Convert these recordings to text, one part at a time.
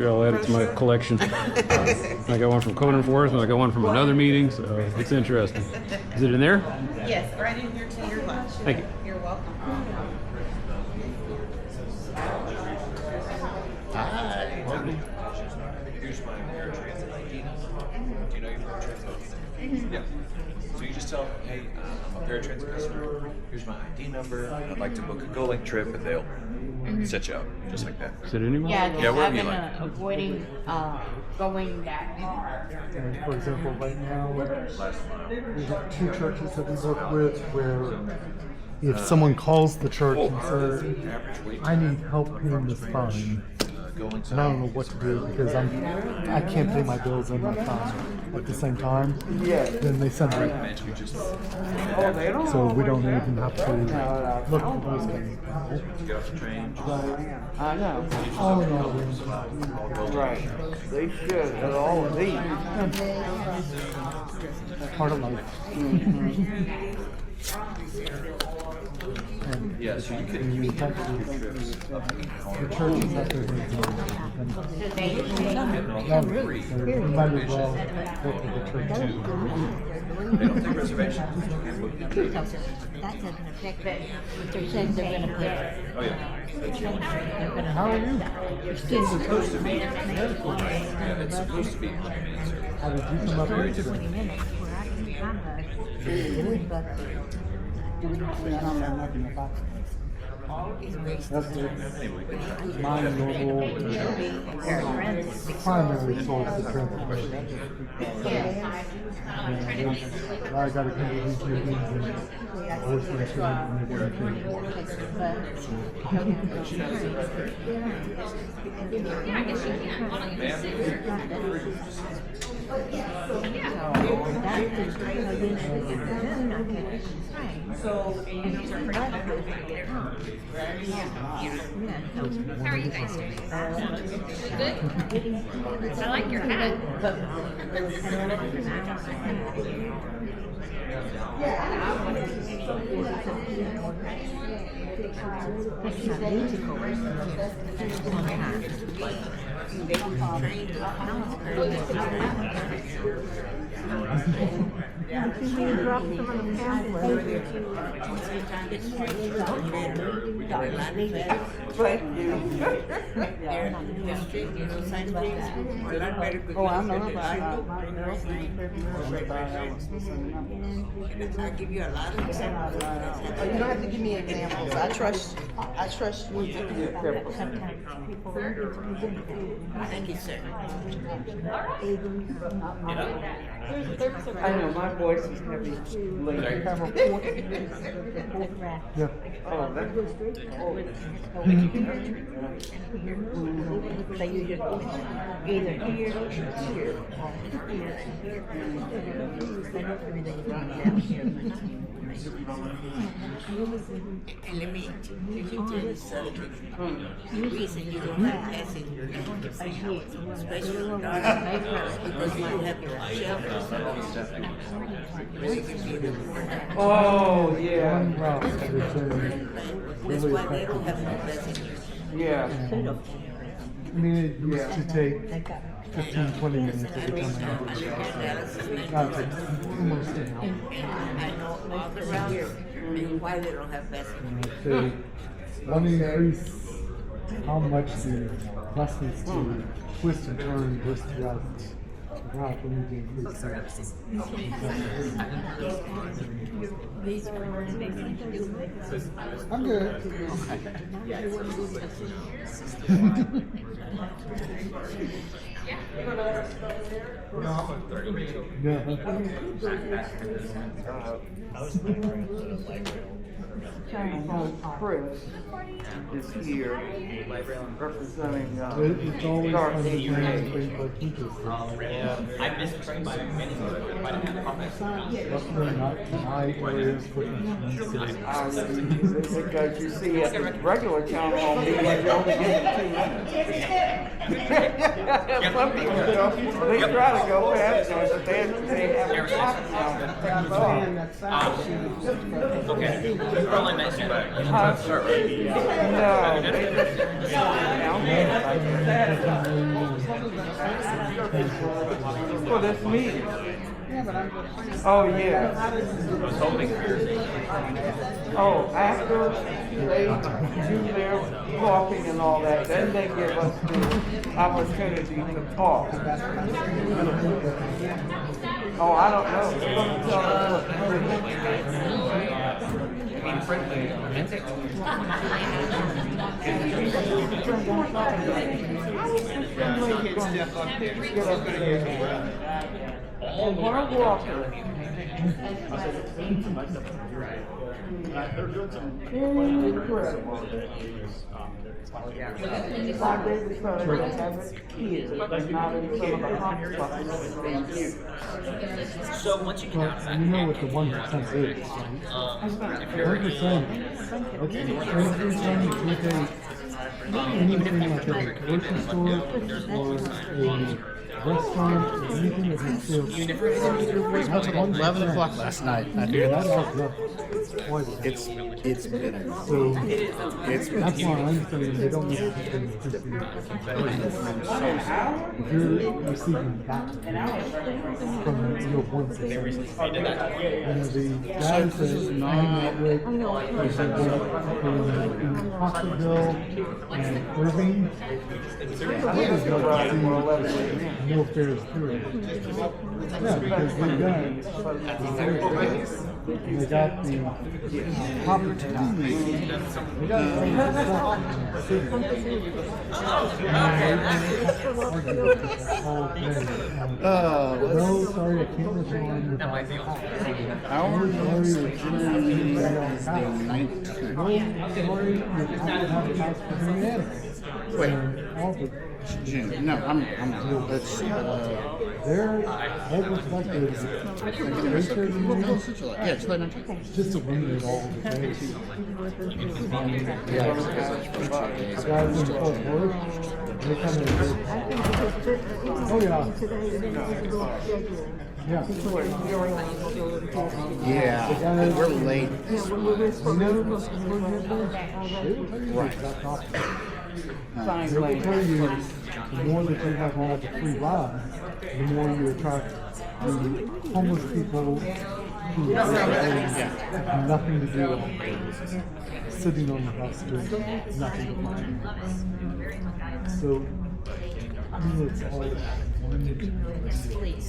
Here, I'll add it to my collection. I got one from Code Enforcement, I got one from another meeting, so it's interesting. Is it in there? Yes, right in here to your left. Thank you. You're welcome. Here's my paratransit ID number. Do you know your paratransit ID number? Yeah. So you just tell them, hey, I'm a paratransit customer. Here's my ID number. And I'd like to book a Go-Link trip, and they'll set you up just like that. Is it anywhere? Yeah, Yeah, wherever I've you been like. avoiding going that far. And for example, right now, Last mile. we have two churches that we work with where if someone calls the church and says, Average wait I time need help paying this fine, Go-Link and I don't know what to do because I can't pay my bills and my fine at the same time, then they send me out. you just So we don't even have to look for those kind of people. get off the train. I know. All in all, Right. They should at all of these. part of life. And Yeah, so you and can you have to, the churches have to you might as well go to the church. They don't take reservations. You can book it. That doesn't affect it. But they're saying they're gonna put. Oh, yeah. They're gonna. How are you? It's supposed to be. Yeah, it's supposed to be 100 minutes. How did you come up here 20 today? minutes where I can find the. But That's my normal primary source of transportation. I gotta come to these meetings and voice my opinion and everything. How are you guys doing? Good? I like your hat. Thank you. Oh, I know about I give you a lot of examples. You don't have to give me examples. I trust you to be careful. Thank you, sir. I know my voice is heavy. Yeah. Oh, that's So you just either here or here. And let me tell you something. The reason you don't have passengers, especially because you have your shelters. Oh, yeah. One route that is That's really why they don't effective. have no passengers. Yeah. I mean, it used to take 15, 20 minutes every time I got here. Now it takes almost an hour. And I know all the routes and why they don't have passengers. They want to increase how much the bus needs to twist and turn just throughout the route. We need to increase that. I'm good. Chris is here representing It's always Dark fun to Age. bring like teachers. I missed the train by many minutes, but I didn't have coffee. Definitely not my areas because you see at the regular town hall meeting, you only get 2 minutes. Some people go, they try to go fast, but they have Okay, we're only nice here. No, they just, For this meeting. Oh, yeah. I was hoping for your. Oh, after they do their talking and all that, then they give us the opportunity to talk. Oh, I don't know. They're gonna tell us. I mean, friendly. And Mark Walker. Incredible. Why they decided to have it here, but not in some of the hot spots that they use. So once you get out of But you know what the 1% is, right? 1%, it's the every time you take anything like a grocery store or a restaurant or anything that has sales. That's at 11 o'clock last night. I figured That that's adds up quite a bit. it's bitter. So that's why I'm saying they don't need to keep them crispy. If you're receiving back from your 1%, and the guy says hang out with Hospital and Irving, no fares through it. Yeah, because they got the opportunity. They got no, sorry, I can't respond without Our notice is the 19th. no, sorry, you have to have a house for him. Wait. All the June. No, I'm it's their whole perspective is yeah, July 19th. just to eliminate all the days. Yeah. Guys in Fort Worth, they come in. Oh yeah. Yeah. Yeah, we're late. Right. They will tell you the more that you have all the free rides, the more you attract the homeless people who have nothing to do with sitting on the bus doing nothing but money. So, it's all one. Please.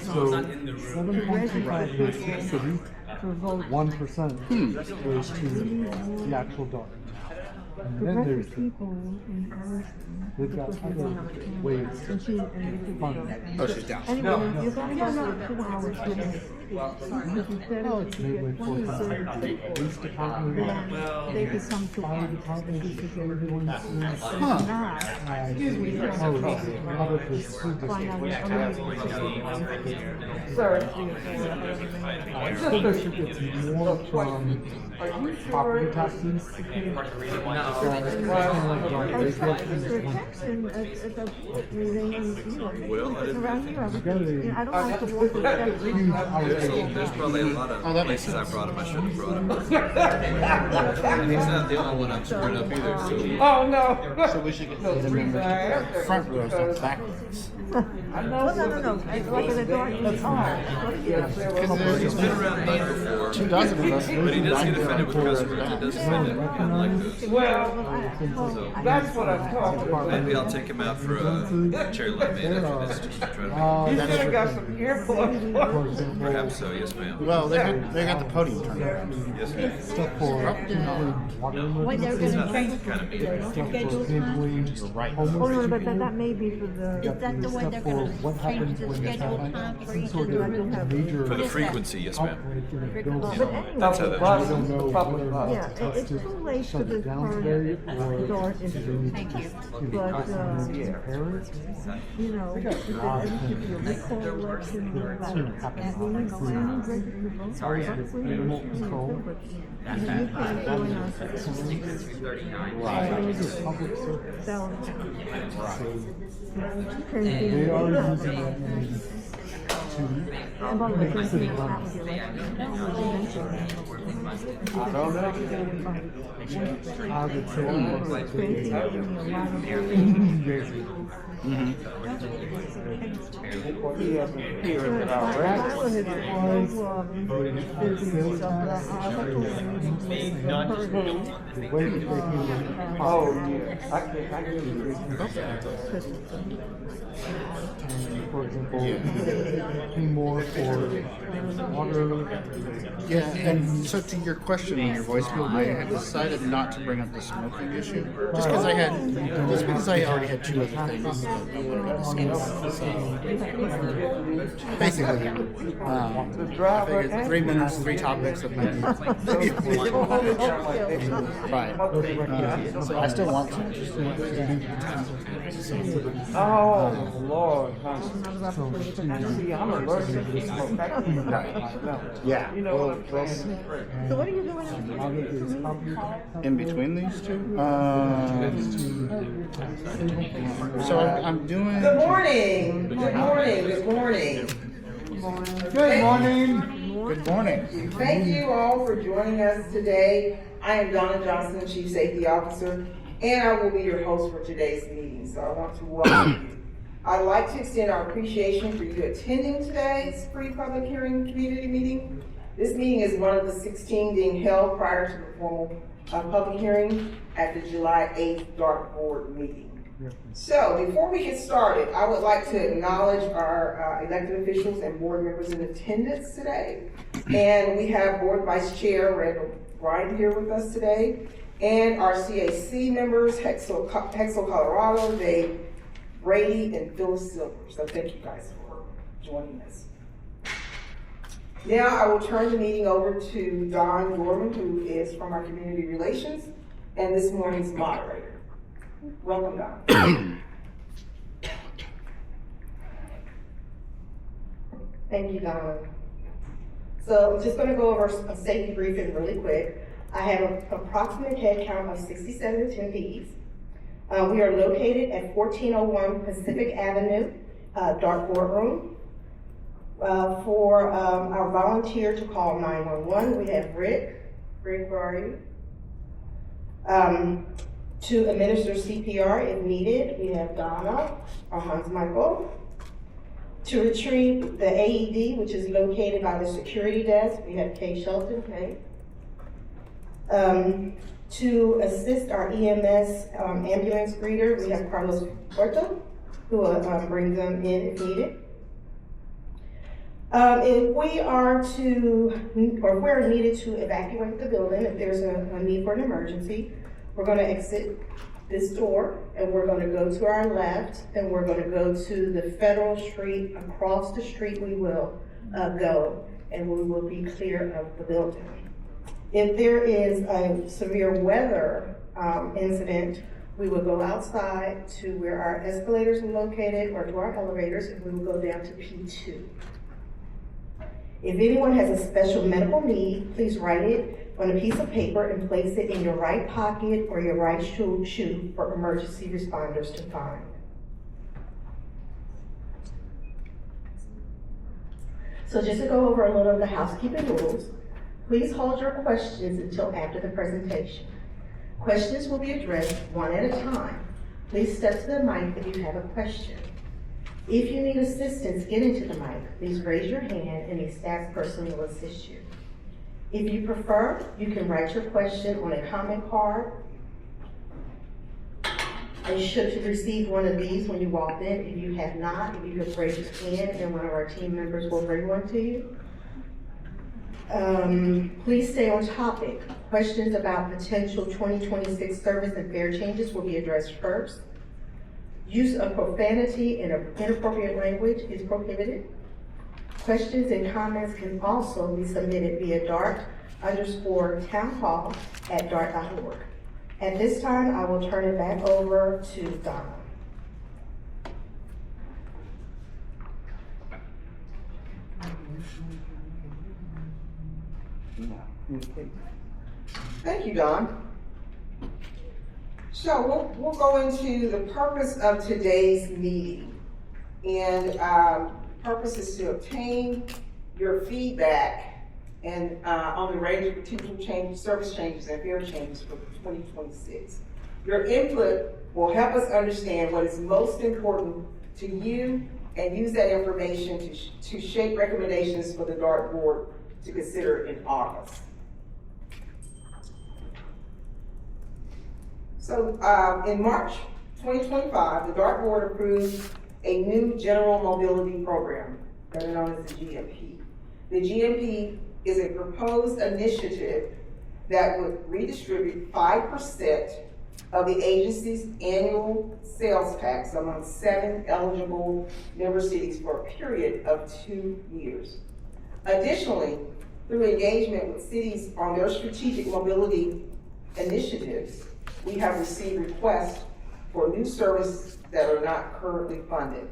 So 7.25 goes to the city, 1% goes to the actual dog. And then there's they've got other ways to fund it. Oh, she's down. No, it's maybe police department, fire department, ambulance, out of the school Sir, district. Should get more from property taxes. I don't like to walk with that. There's probably a lot of places I brought him I shouldn't have brought him. He's not the only one I'm screwing up either. So. oh no. So we should get the members front rows, not back rows. No. It's like in the dark. He's been around me before, 2 dozen of us. but he does get offended with customers. He does offend him. I like those. Well, that's what I'm talking about. Maybe I'll take him out for a cherry lemonade after this, just to try to You should have got some earplugs. make perhaps so. Yes, ma'am. Well, they got the podium turned around. Yes, ma'am. Stuff for water Wait, they're It's gonna not change kind of mean. stuff for handling homeless Oh, no, but people. that may be for the. Got that the way stuff they're for gonna what change happens the when you schedule have time for some each sort of major For the frequency, yes, ma'am. outbreak in a building. But anyway, That's how that Bus, I don't know public whether bus. yeah, it's too late for shut this it down part today of or start do they into. need to Thank you. just But, repair it? you know, if there's any recall election, Soon happens. Sorry, yeah. Animal control. That's at 339. It is a public service. So, They are using that money to make the city money. I don't know. I would say He hasn't heard it already. the way that they can Oh, yeah. I can agree. for example, paying more for water. Yeah, and so to your question in your voicemail, I had decided not to bring up the smoking issue, just because I already had two other things that I wanted to discuss. So, basically, I figured 3 minutes, 3 topics that might be fine. So I still want to. Oh, Lord. See, I'm allergic to smoke. Yeah. You know what I'm saying? so what are you doing? In between these two, so I'm doing. Good morning. Good morning. Good morning. Good morning. Good morning. Thank you all for joining us today. I am Donna Johnson, Chief Safety Officer, and I will be your host for today's meeting. So I want to welcome you. I'd like to extend our appreciation for you attending today's free public hearing community meeting. This meeting is one of the 16 being held prior to the formal public hearing at the July 8th dark board meeting. So before we get started, I would like to acknowledge our elected officials and board members in attendance today. And we have Board Vice Chair Randall Bryant here with us today, and our CAC members, Hexel, Colorado, Dave Brady, and Phyllis Silver. So thank you guys for joining us. Now I will turn the meeting over to Don Gorman, who is from our Community Relations and this morning's moderator. Welcome, Don. Thank you, Don. So I'm just going to go over a safety briefing really quick. I have an approximate head count of 67 attendees. We are located at 1401 Pacific Avenue, dark boardroom. For our volunteer to call 911, we have Rick. Rick, where are you? To administer CPR if needed, we have Donna or Hans Michael. To retrieve the AED, which is located by the security desk, we have Kay Shelton. Kay. To assist our EMS ambulance greeter, we have Carlos Porto, who will bring them in if needed. If we are to, or if we're needed to evacuate the building, if there's a need for an emergency, we're going to exit this door and we're going to go to our left and we're going to go to the Federal Street. Across the street we will go and we will be clear of the building. If there is a severe weather incident, we will go outside to where our escalators are located or to our elevators, and we will go down to P2. If anyone has a special medical need, please write it on a piece of paper and place it in your right pocket or your right shoe for emergency responders to find. So just to go over a little of the housekeeping rules, please hold your questions until after the presentation. Questions will be addressed one at a time. Please step to the mic if you have a question. If you need assistance getting to the mic, please raise your hand and a staff person will assist you. If you prefer, you can write your question on a comment card. And you should have received one of these when you walked in. If you have not, if you could raise your hand and one of our team members will bring one to you. Please stay on topic. Questions about potential 2026 service and fare changes will be addressed first. Use of profanity and inappropriate language is prohibited. Questions and comments can also be submitted via dart_townhall@dart.org. At this time, I will turn it back over to Donna. Thank you, Don. So we'll go into the purpose of today's meeting. And purpose is to obtain your feedback and on the range of potential changes, service changes, and fare changes for 2026. Your input will help us understand what is most important to you and use that information to shape recommendations for the DART board to consider in August. So in March 2025, the DART board approved a new general mobility program, better known as the GMP. The GMP is a proposed initiative that would redistribute 5% of the agency's annual sales tax among 7 eligible member cities for a period of 2 years. Additionally, through engagement with cities on their strategic mobility initiatives, we have received requests for new services that are not currently funded.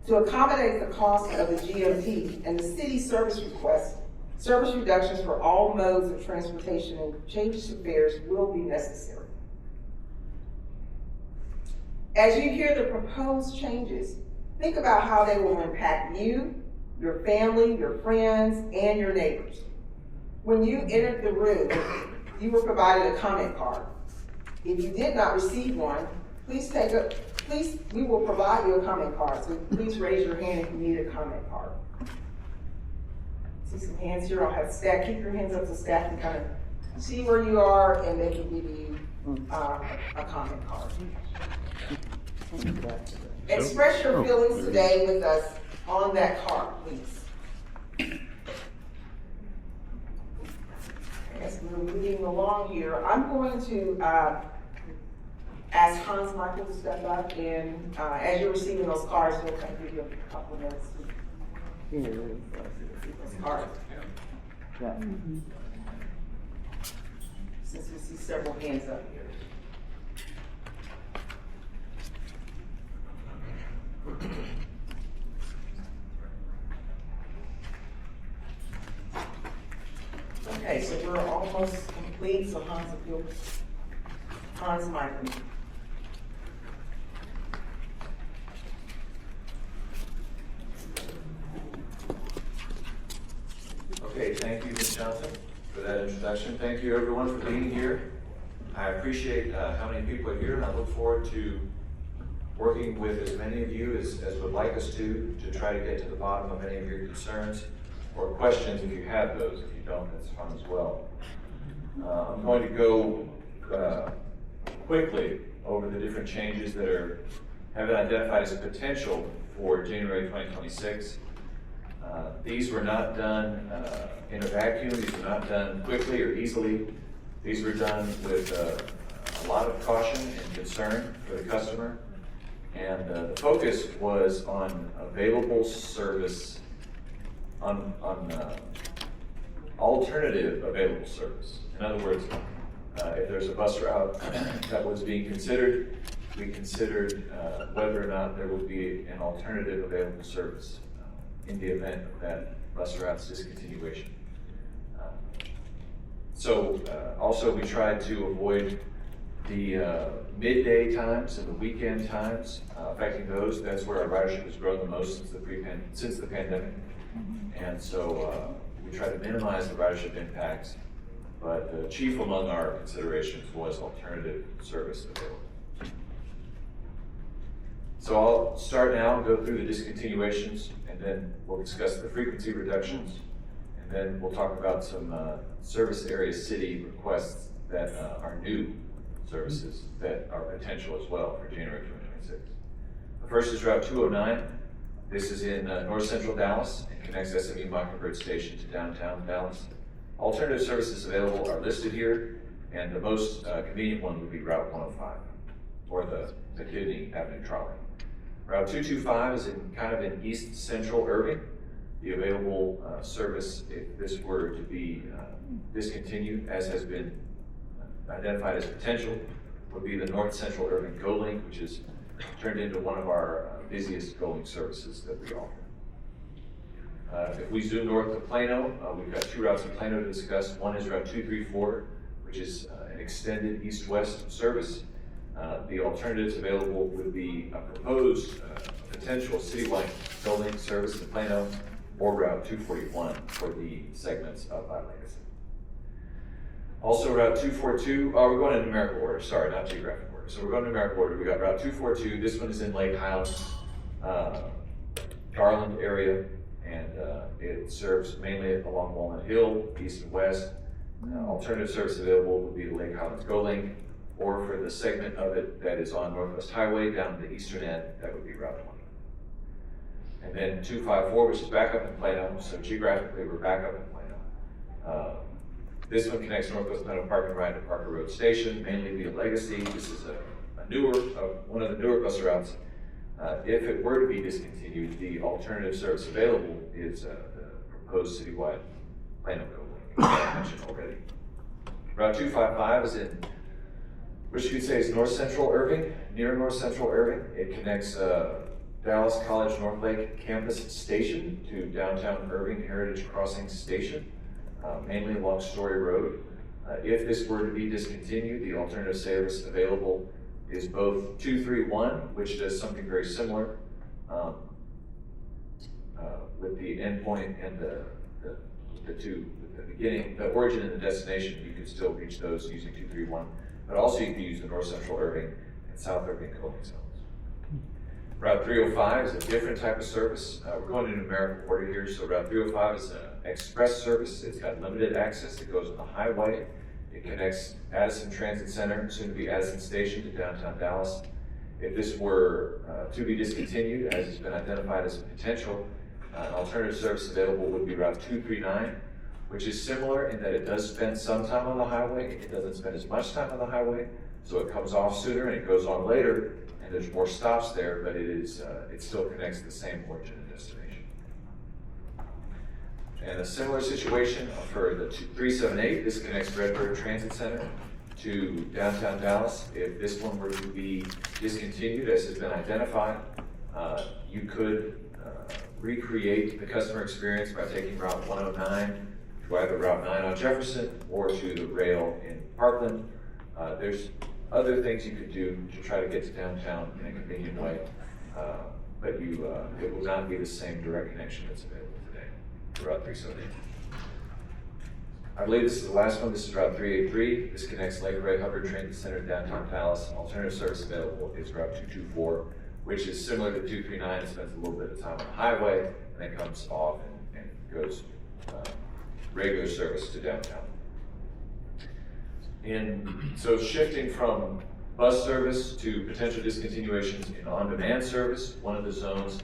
To accommodate the cost of the GMP and the city service requests, service reductions for all modes of transportation and changes to fares will be necessary. As you hear the proposed changes, think about how they will impact you, your family, your friends, and your neighbors. When you entered the room, you were provided a comment card. If you did not receive one, we will provide you a comment card, so please raise your hand if you need a comment card. See some hands here, I'll have staff, keep your hands up so staff can kind of see where you are and they can give you a comment card. Express your feelings today with us on that card, please. As we're moving along here, I'm going to ask Hans Michael to step up, and as you're receiving those cards, we'll kind of give you a couple of minutes to those cards. Since we see several hands up here. Okay, so we're almost complete, so Hans Michael. Okay, thank you, Ms. Johnson, for that introduction. Thank you, everyone, for being here. I appreciate how many people are here, and I look forward to working with as many of you as would like us to try to get to the bottom of any of your concerns or questions if you have those. If you don't, that's fine as well. I'm going to go quickly over the different changes that have been identified as potential for January 2026. These were not done in a vacuum. These were not done quickly or easily. These were done with a lot of caution and concern for the customer. And the focus was on available service, on alternative available service. In other words, if there's a bus route that was being considered, we considered whether or not there would be an alternative available service in the event of that bus route's discontinuation. Also we tried to avoid the midday times and the weekend times, affecting those. That's where our ridership has grown the most since the pandemic. And so we try to minimize the ridership impacts, but chief among our considerations was alternative service available. So I'll start now and go through the discontinuations, and then we'll discuss the frequency reductions, and then we'll talk about some service area city requests that are new services that are potential as well for January 2026. The first is Route 209. This is in north central Dallas and connects SMU Mockingbird Station to downtown Dallas. Alternative services available are listed here, and the most convenient one would be Route 105, or the Kidney Avenue trolley. Route 225 is in east central Irving. The available service, if this were to be discontinued, as has been identified as potential, would be the north central Irving GO Link, which is turned into one of our busiest GO Link services that we offer. If we zoom north to Plano, we've got two routes in Plano to discuss. One is Route 234, which is an extended east-west service. The alternatives available would be a proposed potential citywide building service in Plano, or Route 241 for the segments of Legacy. Also, Route 242, we're going in numerical order, sorry, not geographic order. So we're going in numerical order. We got Route 242, this one is in Lake Highlands, Garland area, and it serves mainly along Walnut Hill, east and west. Alternative service available would be the Lake Highlands GO Link, or for the segment of it that is on Northwest Highway down to the eastern end, that would be Route 20. And then 254, which is back up in Plano, so geographically we're back up in Plano. This one connects Northwest Plano Park and Ride to Parker Road Station, mainly via Legacy. This is one of the newer bus routes. If it were to be discontinued, the alternative service available is the proposed citywide Plano GO Link, I mentioned already. Route 255 is in, which you could say is North Central Irving, near North Central Irving. It connects Dallas College North Lake Campus Station to downtown Irving Heritage Crossing Station, mainly along Story Road. If this were to be discontinued, the alternative service available is both 231, which does something very similar with the endpoint and the beginning, the origin and the destination. You could still reach those using 231, but also you can use the North Central Irving and South Irving coding zones. Route 305 is a different type of service. We're going in numerical order here. So Route 305 is an express service. It's got limited access. It goes on the highway. It connects Addison Transit Center, soon to be Addison Station, to downtown Dallas. If this were to be discontinued, as has been identified as a potential, an alternative service available would be Route 239, which is similar in that it does spend some time on the highway. It doesn't spend as much time on the highway, so it comes off sooner and it goes on later, and there's more stops there, but it still connects to the same origin and destination. And a similar situation for the 378, this connects Redbird Transit Center to downtown Dallas. If this one were to be discontinued, as has been identified, you could recreate the customer experience by taking Route 109 to either Route 9 on Jefferson or to the rail in Parkland. There's other things you could do to try to get to downtown in a convenient way, but it will not be the same direct connection that's available today to Route 378. I believe this is the last one. This is Route 383. This connects Lake Ray Hubbard Transit Center to downtown Dallas. Alternative service available is Route 224, which is similar to 239. It spends a little bit of time on the highway and then comes off and goes regular service to downtown. So shifting from bus service to potential discontinuations in on-demand service, one of the zones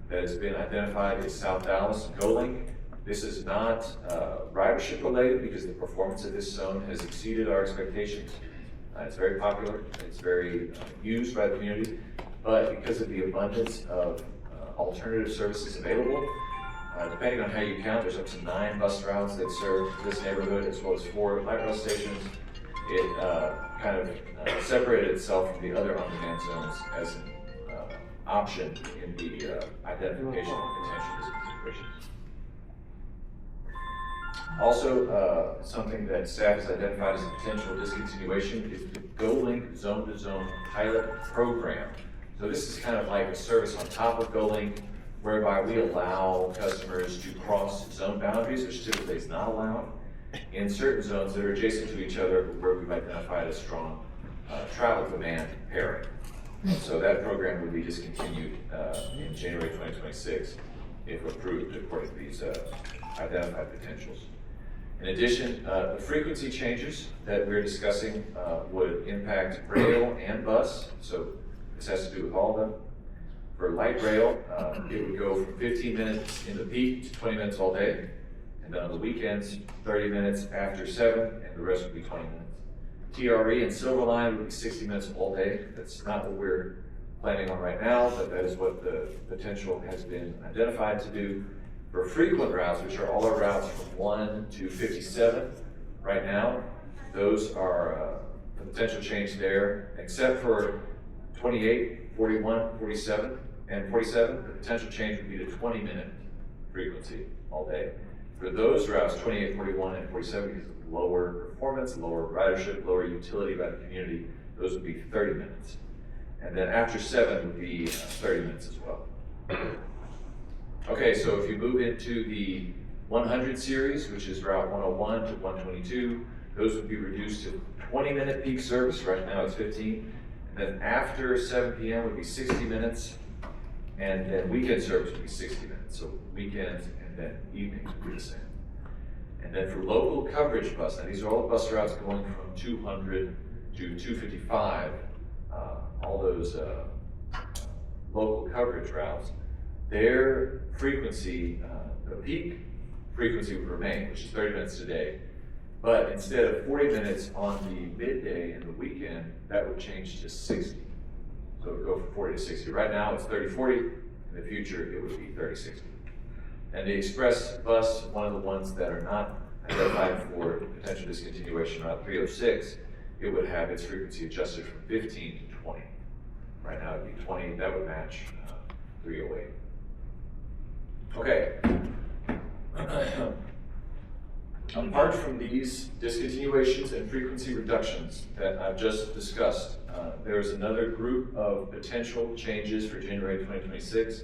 that has been identified is South Dallas GO Link. This is not ridership related because the performance of this zone has exceeded our expectations. It's very popular, it's very used by the community, but because of the abundance of alternative services available, depending on how you count, there's up to 9 bus routes that serve this neighborhood, as well as 4 light rail stations. It kind of separated itself from the other on-demand zones as an option in the identification of potential discontinuations. Also, something that staff has identified as a potential discontinuation is the GO Link zone-to-zone pilot program. So this is kind of like a service on top of GO Link, whereby we allow customers to cross zone boundaries, which typically is not allowed, in certain zones that are adjacent to each other where we've identified a strong travel demand pairing. And so that program would be discontinued in January 2026 if approved according to these identified potentials. In addition, the frequency changes that we're discussing would impact rail and bus, so this has to do with all of them. For light rail, it would go from 15 minutes in the peak to 20 minutes all day. And then on the weekends, 30 minutes after 7, and the rest would be 20 minutes. TRE and Silver Line would be 60 minutes all day. That's not what we're planning on right now, but that is what the potential has been identified to do. For frequent routes, which are all our routes from 1 to 57 right now, those are the potential change there, except for 28, 41, 47, and 47, the potential change would be to 20-minute frequency all day. For those routes, 28, 41, and 47, because of lower performance, lower ridership, lower utility by the community, those would be 30 minutes. And then after 7 would be 30 minutes as well. Okay, so if you move into the 100 series, which is Route 101 to 122, those would be reduced to 20-minute peak service. Right now it's 15. And then after 7 p.m. would be 60 minutes. And then weekend service would be 60 minutes. So weekends and then evenings would be the same. And then for local coverage bus, now these are all the bus routes going from 200 to 255, all those local coverage routes, their frequency, the peak frequency would remain, which is 30 minutes a day. But instead of 40 minutes on the midday and the weekend, that would change to 60. So it would go from 40 to 60. Right now it's 30-40. In the future, it would be 30-60. And the express bus, one of the ones that are not identified for potential discontinuation, Route 306, it would have its frequency adjusted from 15 to 20. Right now it'd be 20, that would match 308. Okay. Apart from these discontinuations and frequency reductions that I've just discussed, there's another group of potential changes for January 2026,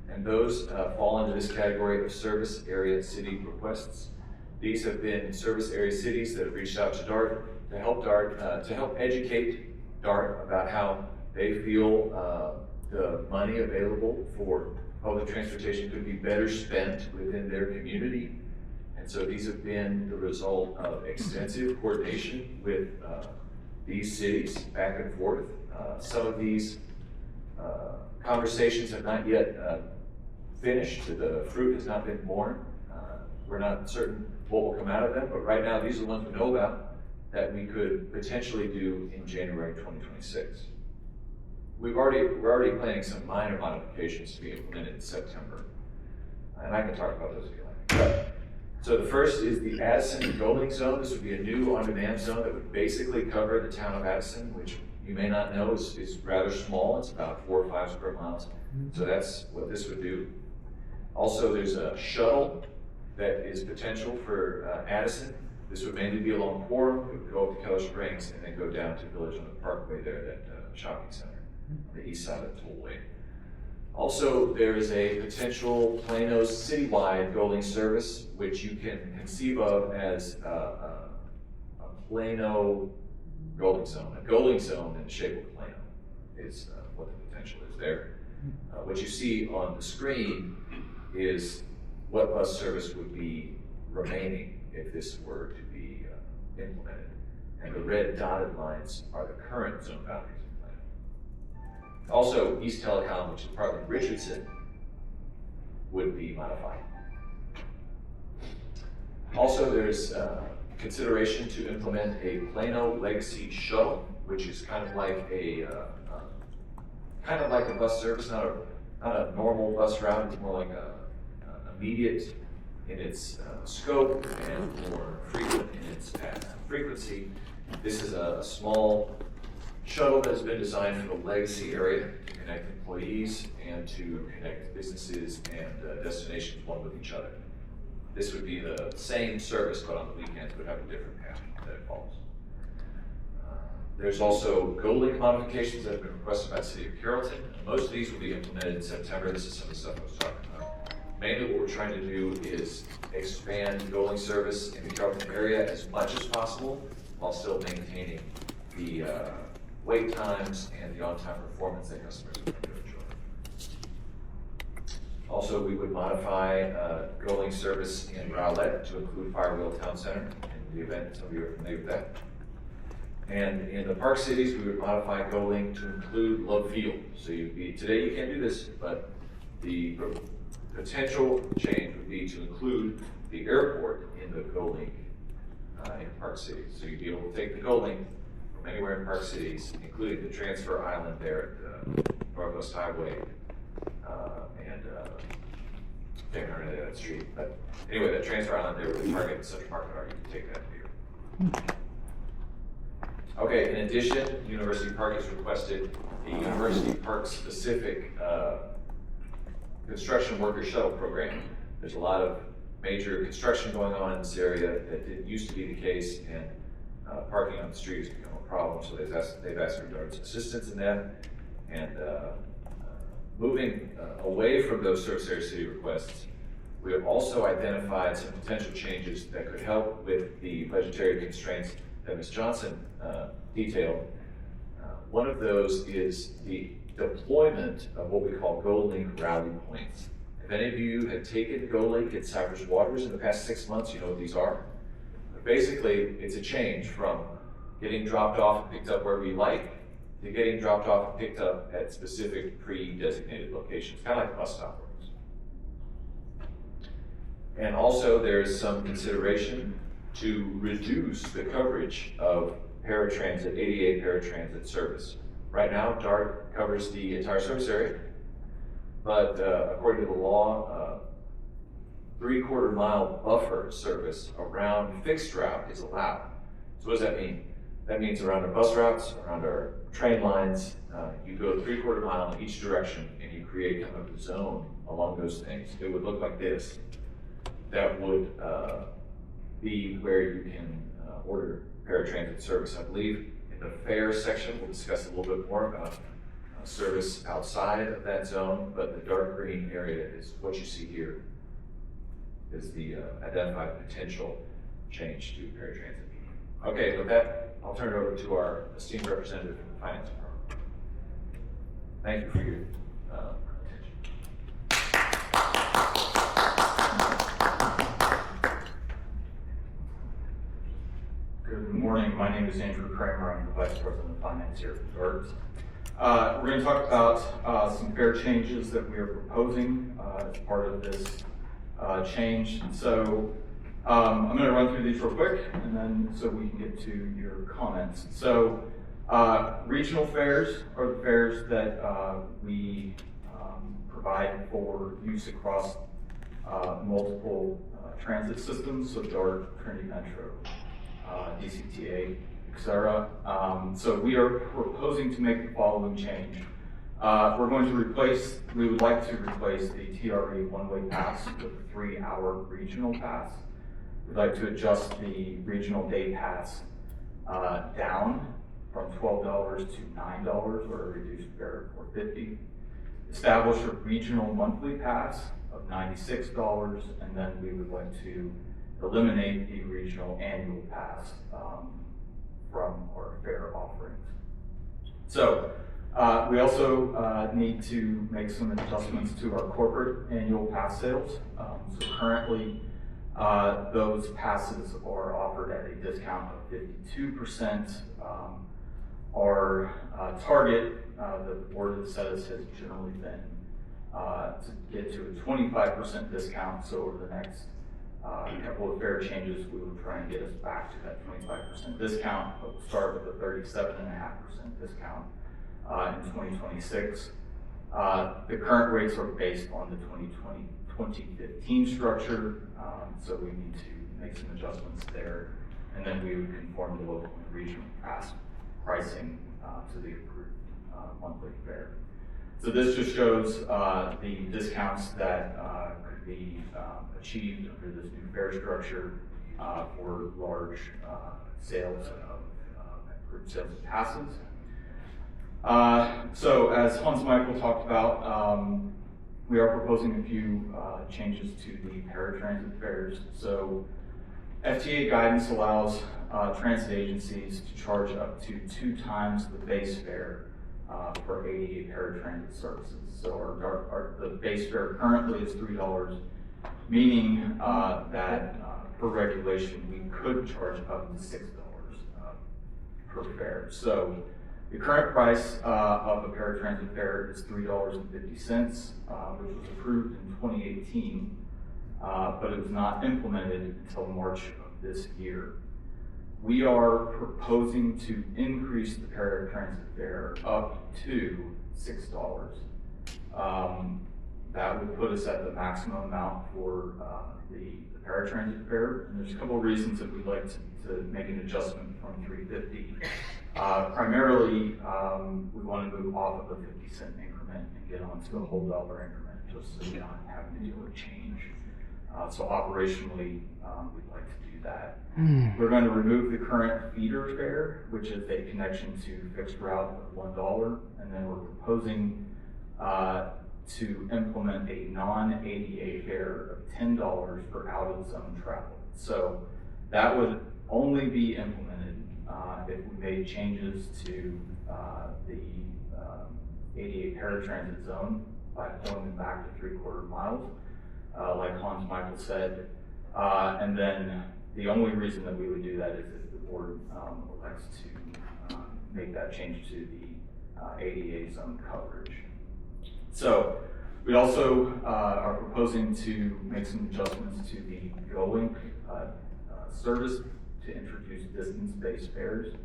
and those fall into this category of service area city requests. These have been service area cities that have reached out to DART to help educate DART about how they feel the money available for public transportation could be better spent within their community. And so these have been the result of extensive coordination with these cities back and forth. Some of these conversations have not yet finished. The fruit has not been born. We're not certain what will come out of them, but right now these are the ones we know about that we could potentially do in January 2026. We're already planning some minor modifications to be implemented in September, and I can talk about those if you like. So the first is the Addison Golding Zone. This would be a new on-demand zone that would basically cover the town of Addison, which you may not know is rather small. It's about 4 or 5 square miles. So that's what this would do. Also, there's a shuttle that is potential for Addison. This would mainly be along Quorum. It would go up to Keller Springs and then go down to Village on the Parkway there, that shopping center, on the east side of the tollway. Also, there is a potential Plano citywide Golding service, which you can conceive of as a Plano Golding zone. A Golding zone in the shape of Plano is what the potential is there. What you see on the screen is what bus service would be remaining if this were to be implemented. And the red dotted lines are the current zone boundaries. Also, East Telecom, which is partly Richardson, would be modified. Also, there's consideration to implement a Plano Legacy shuttle, which is kind of like a bus service, not a normal bus route. It's more like a immediate in its scope and more frequent in its frequency. This is a small shuttle that has been designed for the legacy area to connect employees and to connect businesses and destinations one with each other. This would be the same service, but on the weekends would have a different path that it follows. There's also GoLink modifications that have been requested by the City of Carrollton. Most of these will be implemented in September. This is some of the stuff I was talking about. Mainly what we're trying to do is expand GoLink service in the Carrollton area as much as possible while still maintaining the wait times and the on-time performance that customers are going to enjoy. Also, we would modify GoLink service in Rowlett to include Firewheel Town Center in the event some of you are familiar with that. And in the park cities, we would modify GoLink to include Love Field. So today you can't do this, but the potential change would be to include the airport in the GoLink in park cities. So you'd be able to take the GoLink from anywhere in park cities, including the transfer island there at Northwest Highway and I can't remember that street. But anyway, that transfer island there with the Target and Central Market Art, you can take that here. Okay, in addition, University Park has requested a University Park specific construction worker shuttle program There's a lot of major construction going on in this area that didn't used to be the case, and parking on the street has become a problem, so they've asked for DART's assistance in that. And moving away from those surface area city requests, we have also identified some potential changes that could help with the budgetary constraints that Ms. Johnson detailed. One of those is the deployment of what we call GoLink rally points. If any of you have taken GoLink at Cypress Waters in the past 6 months, you know what these are. But basically, it's a change from getting dropped off and picked up wherever you like to getting dropped off and picked up at specific pre-designated locations, kind of like bus stop works. And also, there's some consideration to reduce the coverage of paratransit, ADA paratransit service. Right now, DART covers the entire service area, but according to the law, 3/4 mile buffer service around fixed route is allowed. So what does that mean? That means around our bus routes, around our train lines, you go 3/4 mile in each direction and you create kind of a zone along those things. It would look like this. That would be where you can order paratransit service. I believe in the fare section, we'll discuss a little bit more about service outside of that zone, but the dark green area is what you see here, is the identified potential change to paratransit. Okay, with that, I'll turn it over to our esteemed representative from the Finance Department. Thank you for your Good morning. My name is Andrew Kramer. I'm the Vice President of Finance here at DART. We're going to talk about some fare changes that we are proposing as part of this change. So I'm going to run through these real quick, and then so we can get to your comments. So regional fares are the fares that we provide for use across multiple transit systems, so DART, Trinity Metro, DCTA, etc. So we are proposing to make the following change. We would like to replace the TRE one-way pass with a 3-hour regional pass. We'd like to adjust the regional day pass down from $12 to $9, or a reduced fare of $4.50. Establish a regional monthly pass of $96, and then we would like to eliminate the regional annual pass from our fare offerings. So we also need to make some adjustments to our corporate annual pass sales. So currently, those passes are offered at a discount of 52%. Our target that the board has set us has generally been to get to a 25% discount. So over the next couple of fare changes, we will try and get us back to that 25% discount, but we'll start with a 37.5% discount in 2026. The current rates are based on the 2015 structure, so we need to make some adjustments there, and then we would conform the local and regional pass pricing to the approved monthly fare. So this just shows the discounts that could be achieved under this new fare structure for large sales of group sales of passes. So as Hans Michael talked about, we are proposing a few changes to the paratransit fares. So FTA guidance allows transit agencies to charge up to 2 times the base fare for ADA paratransit services. So the base fare currently is $3, meaning that per regulation we could charge up to $6 per fare. So the current price of a paratransit fare is $3.50, which was approved in 2018, but it was not implemented until March of this year. We are proposing to increase the paratransit fare up to $6. That would put us at the maximum amount for the paratransit fare. And there's a couple of reasons that we'd like to make an adjustment from $3.50. Primarily, we want to move off of a 50-cent increment and get onto a whole dollar increment, just so we're not having to do a change So operationally, we'd like to do that. We're going to remove the current feeder fare, which is a connection to fixed route of $1, and then we're proposing to implement a non-ADA fare of $10 for out-of-zone travel. So that would only be implemented if we made changes to the ADA paratransit zone by pulling them back to 3/4 miles, like Hans Michael said. And then the only reason that we would do that is if the board elects to make that change to the ADA zone coverage. So we also are proposing to make some adjustments to the GoLink service to introduce distance-based fares.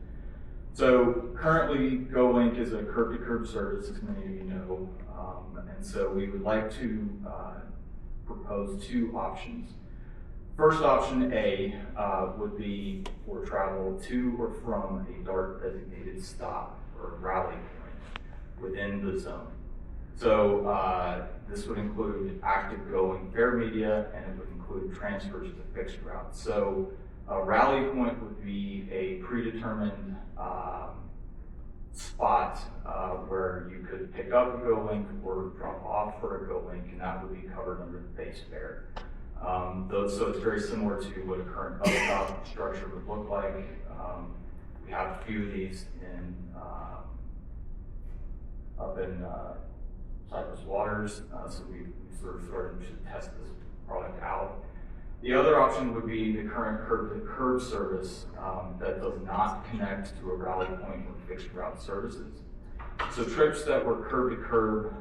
So currently, GoLink is a curb-to-curb service, as many of you know, and so we would like to propose two options. First option A would be for travel to or from a DART designated stop or rally point within the zone. So this would include active GoLink fare media, and it would include transfers to fixed routes. So a rally point would be a predetermined spot where you could pick up a GoLink or drop off for a GoLink, and that would be covered under the base fare. So it's very similar to what a current bus stop structure would look like. We have a few of these up in Cypress Waters, so we sort of started to test this product out. The other option would be the current curb-to-curb service that does not connect to a rally point or fixed route services. So trips that were curb-to-curb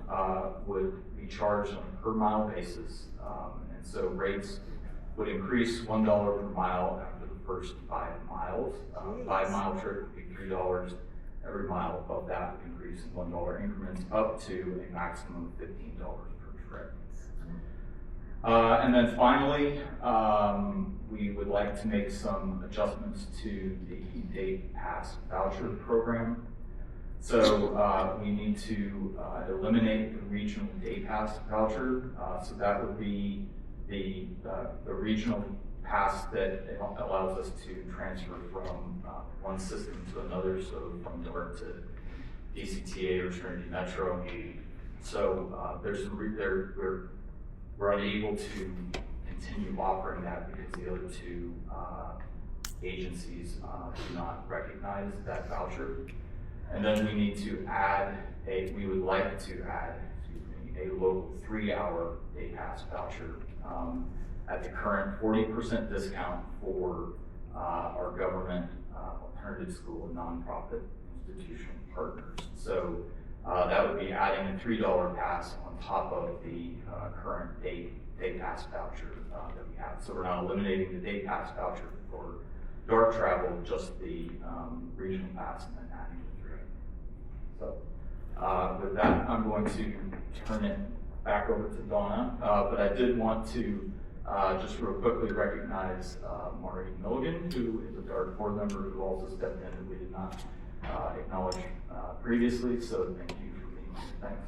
would be charged on a per mile basis, and so rates would increase $1 per mile after the first 5 miles. 5-mile trip would be $3. Every mile above that would increase in $1 increments up to a maximum of $15 per trip. And then finally, we would like to make some adjustments to the Date Pass voucher program. So we need to eliminate the regional Day Pass voucher. So that would be the regional pass that allows us to transfer from one system to another, so from DART to DCTA or Trinity Metro. So there's some we're unable to continue offering that because the other two agencies do not recognize that voucher. And then we need to we would like to add, a local 3-hour day pass voucher at the current 40% discount for our government, alternative school, and nonprofit institutional partners. So that would be adding a $3 pass on top of the current day pass voucher that we have. So we're not eliminating the day pass voucher for DART travel, just the regional pass, and then adding the 3. So with that, I'm going to turn it back over to Donna, but I did want to just real quickly recognize Maury Milligan, who is a DART board member who also stepped in and we did not acknowledge previously, so thank you for being here. Thanks.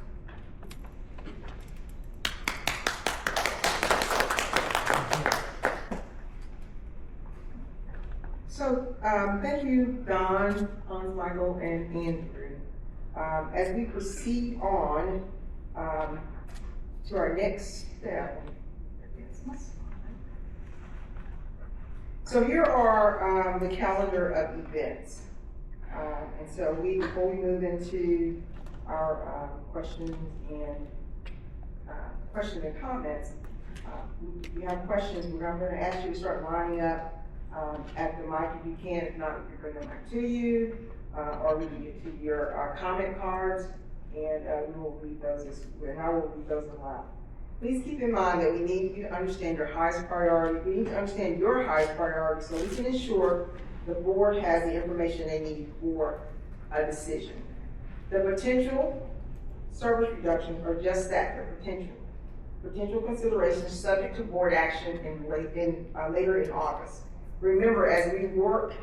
So thank you, Don, Hans Michael, and Andrew. As we proceed on to our next step, so here are the calendar of events. And so before we move into our questions and comments, if you have questions, I'm going to ask you to start lining up at the mic if you can. If not, we can bring them back to you, or we can get to your comment cards, and we will read those and I will read those aloud. Please keep in mind that we need you to understand your highest priority. We need to understand your highest priority so we can ensure the board has the information they need for a decision. The potential service reductions are just that, the potential considerations subject to board action later in August. Remember, as we work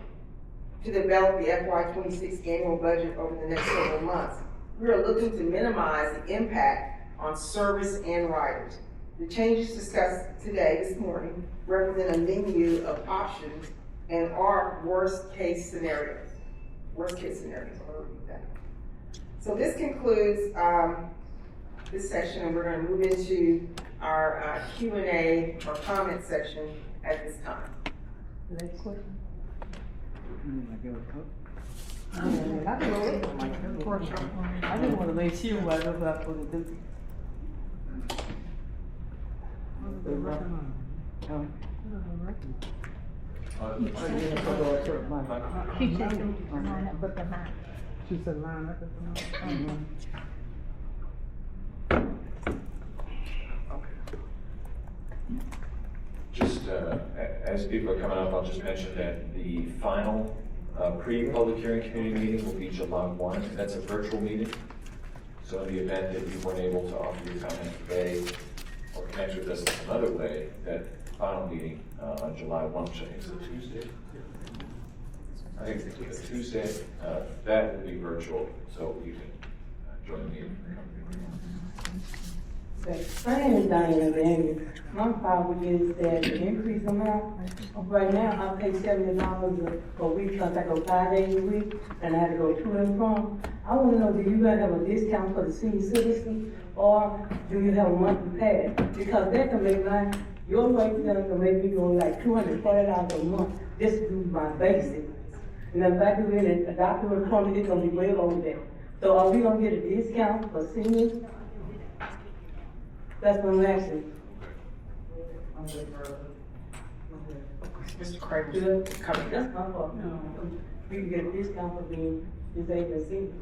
to develop the FY26 annual budget over the next several months, we are looking to minimize the impact on service and riders. The changes discussed today, this morning, represent a menu of options and are worst case scenarios. Worst case scenarios, I'll repeat that. So this concludes this section, and we're going to move into our Q&A or comment section at this time. Next question. I just want to make sure what I'm not going to do. She said, line up with the map. She said line up at the moment. Just as people are coming up, I'll just mention that the final pre-public hearing community meeting will be July 1, and that's a virtual meeting. So in the event that you weren't able to offer your comment today or connect with us in another way, that final meeting on July 1, which I think is a Tuesday. I think it's a Tuesday. That will be virtual, so you can join the meeting. My name is Diana Daniel. My problem is that the increase amount, right now, I pay $70 a week because I go 5 days a week and I have to go to and from. I want to know, do you guys have a discount for the senior citizen or do you have a monthly pass? Because that can make your rate can make me go like $240 a month just to do my basic. And if I do it at a doctor appointment, it's going to be way over there. So are we going to get a discount for seniors? That's what I'm asking. Mr. Craig, That's my fault. We can get a discount for being disabled senior.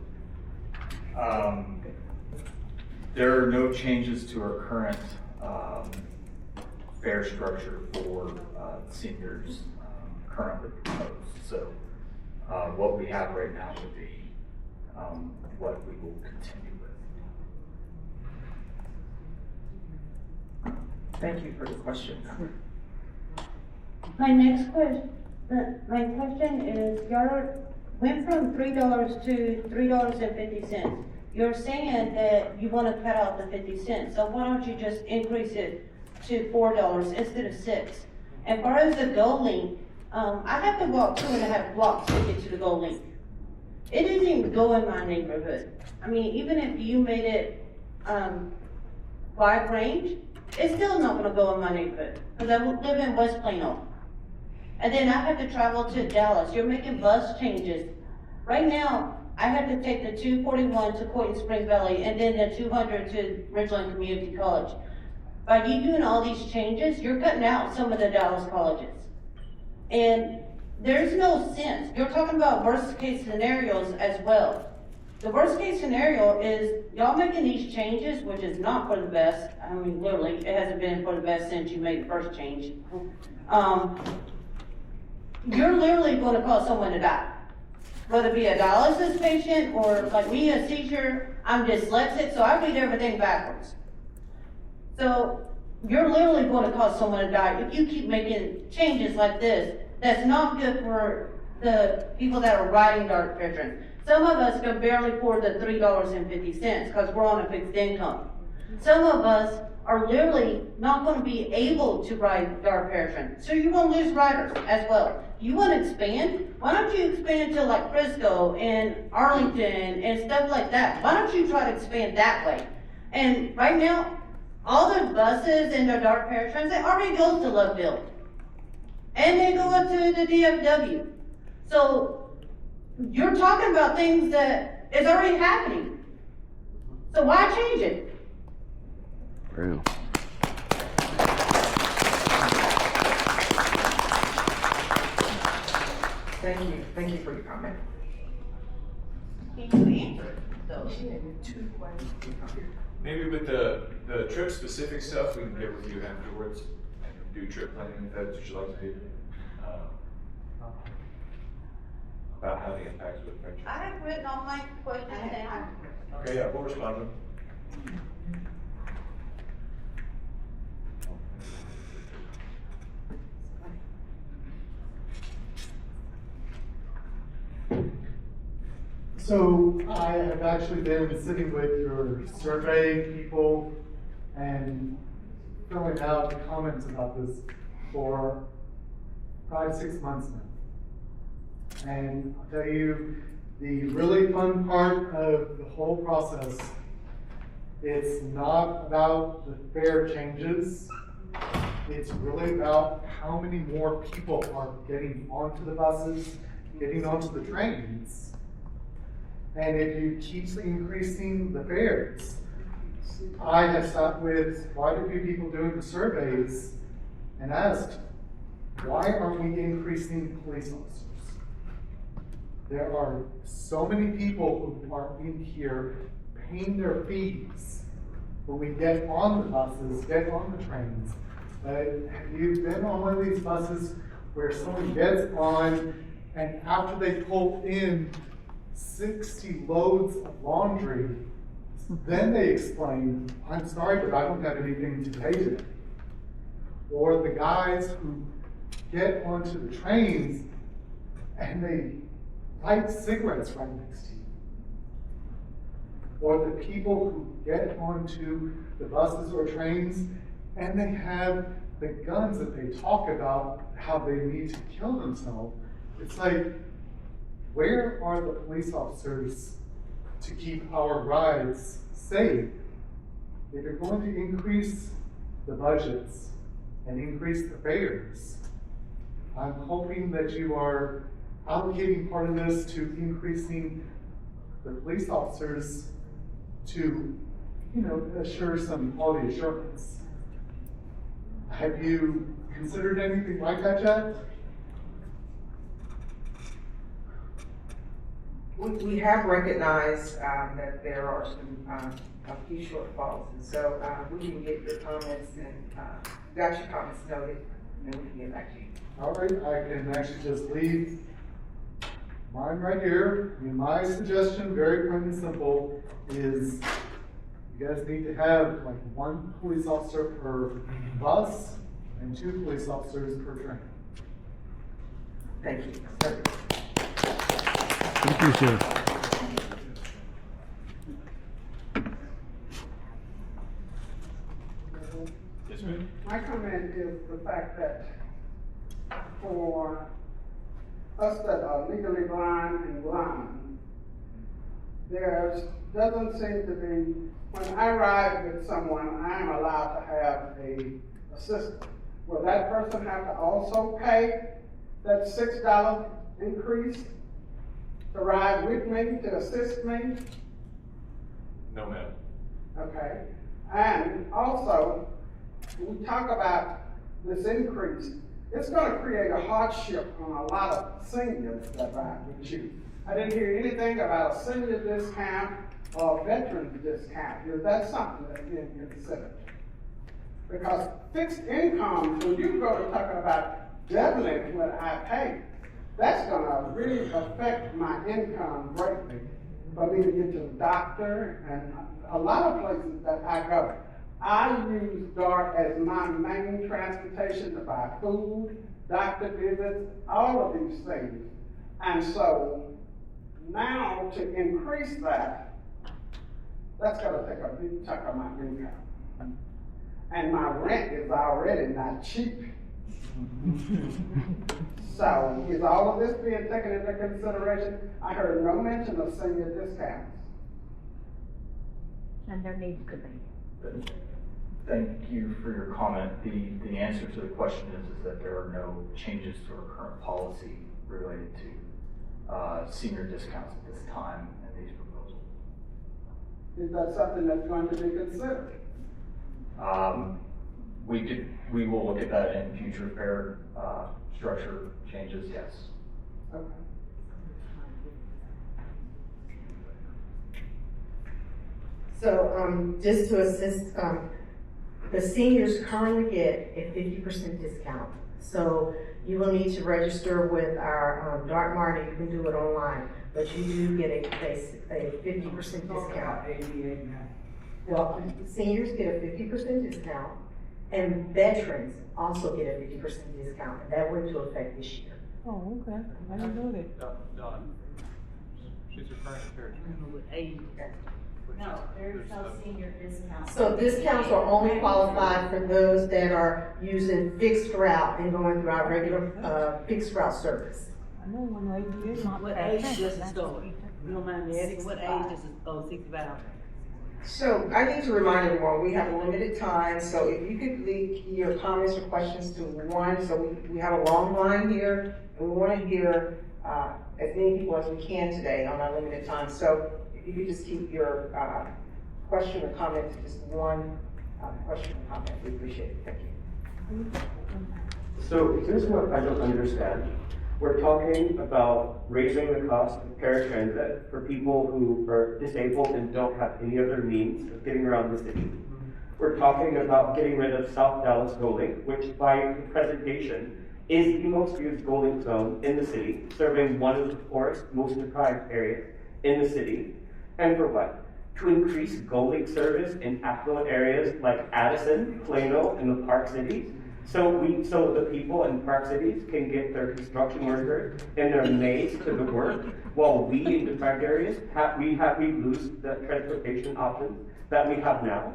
There are no changes to our current fare structure for seniors currently proposed. So what we have right now would be what we will continue with. thank you for the question. My next question, my question is, y'all went from $3 to $3.50. You're saying that you want to cut out the 50 cents, so why don't you just increase it to $4 instead of 6? As far as the GO link, I have to walk 2.5 blocks to get to the GO link. It doesn't even go in my neighborhood. I mean, even if you made it wide range, it's still not gonna go in my neighborhood, because I live in West Plano. And then I have to travel to Dallas. You're making bus changes. Right now, I have to take the 241 to Coyton Springs Valley and then the 200 to Ridgeland Community College. By you doing all these changes, you're cutting out some of the Dallas colleges. And there's no sense. You're talking about worst case scenarios as well. The worst case scenario is y'all making these changes, which is not for the best. I mean, literally, it hasn't been for the best since you made the first change. You're literally gonna cause someone to die. Whether it be a dialysis patient or like me, a seizure, I'm dyslexic, so I read everything backwards. So you're literally gonna cause someone to die if you keep making changes like this. That's not good for the people that are riding DART veterans. Some of us can barely afford the $3.50 because we're on a fixed income. Some of us are literally not going to be able to ride DART veterans. So you're going to lose riders as well. You want to expand? Why don't you expand to like Frisco and Arlington and stuff like that? Why don't you try to expand that way? And right now, all the buses and the DART veterans, they already go to Loveville. And they go up to the DFW. So you're talking about things that is already happening. So why change it? True. Thank you for your comment. Maybe with the trip specific stuff, we can get with you afterwards and do trip planning if that's what you'd like to do. About how the impacts would affect you. I have written all my questions down. Okay, yeah, we'll respond to them. So I have actually been sitting with your survey people, and filling out comments about this for 5-6 months now. And I'll tell you, the really fun part of the whole process, it's not about the fare changes. It's really about how many more people are getting onto the buses, getting onto the trains. And if you keep increasing the fares, I have sat with quite a few people doing the surveys and asked, why aren't we increasing police officers? There are so many people who are in here paying their fees when we get on the buses, get on the trains. You've been on one of these buses where someone gets on and after they pull in 60 loads of laundry, then they explain, I'm sorry, but I don't have anything to pay today. Or the guys who get onto the trains and they light cigarettes right next to you. Or the people who get onto the buses or trains and they have the guns that they talk about how they need to kill themselves. It's like, where are the police officers to keep our rides safe? If you're going to increase the budgets and increase the fares, I'm hoping that you are allocating part of this to increasing the police officers to, assure some quality assurance. Have you considered anything like that yet? We have recognized that there are some a few shortfalls, and so we can get your comments and got your comments noted, and then we can get back to you. All right, I can actually just leave mine right here. I mean, my suggestion, very plain and simple, is you guys need to have like 1 police officer per bus and 2 police officers per train. Thank you. Thank you, sir. Yes, ma'am. My comment is the fact that for us that are legally blind and blind, there doesn't seem to be, when I ride with someone, I am allowed to have a assistant. Will that person have to also pay that $6 increase to ride with me, to assist me? No, ma'am. Okay. And also, we talk about this increase. It's going to create a hardship on a lot of seniors that ride with you. I didn't hear anything about a senior discount or a veteran discount. Is that something that's being considered? Because fixed income, when you go to talking about doubling what I pay, that's going to really affect my income greatly for me to get to the doctor and a lot of places that I go. I use DART as my main transportation to buy food, doctor visits, all of these things. And so now to increase that, that's going to take a big chunk of my income. And my rent is already not cheap. So is all of this being taken into consideration? I heard no mention of senior discounts. And there needs to be. Thank you for your comment. The answer to the question is that there are no changes to our current policy related to senior discounts at this time in these proposals. Is that something that's going to be considered? We will look at that in future fare structure changes, yes. Okay. So just to assist, the seniors currently get a 50% discount. So you will need to register with our DART Mart, you can do it online, but you do get a 50% discount. Well, seniors get a 50% discount, and veterans also get a 50% discount, and that went into effect this year. Oh, okay. I didn't know that. Done. She's referring to fair. No, there's no senior discount. So discounts are only qualified for those that are using fixed route and going through our regular, fixed route service. I know when ADA. What age does it start? You don't mind me asking, what age does it start, 65? So I need to remind everyone, we have a limited time, so if you could leave your comments or questions to one, so we have a long line here, and we want to hear as many people as we can today on our limited time. So if you could just keep your question or comment to just one question or comment, we appreciate it. Thank you. So here's what I don't understand. We're talking about raising the cost of paratransit for people who are disabled and don't have any other means of getting around the city. We're talking about getting rid of South Dallas Goaling, which by the presentation is the most used goaling zone in the city, serving one of the poorest, most deprived areas in the city. And for what? To increase goaling service in affluent areas like Addison, Plano, and the Park Cities. So the people in Park Cities can get their construction workers and their maids to the work, while we in deprived areas we lose the transportation options that we have now.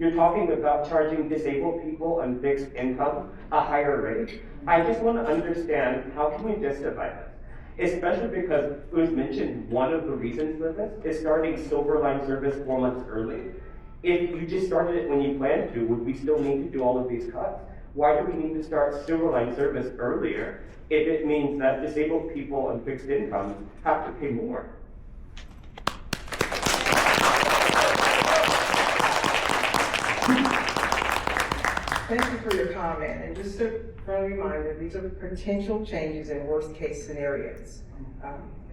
You're talking about charging disabled people on fixed income a higher rate. I just want to understand, how can we justify this? Especially because it was mentioned one of the reasons for this is starting Silver Line service 4 months early. If you just started it when you planned to, would we still need to do all of these cuts? Why do we need to start Silver Line service earlier if it means that disabled people on fixed incomes have to pay more? Thank you for your comment, and just a friendly reminder, these are potential changes in worst case scenarios.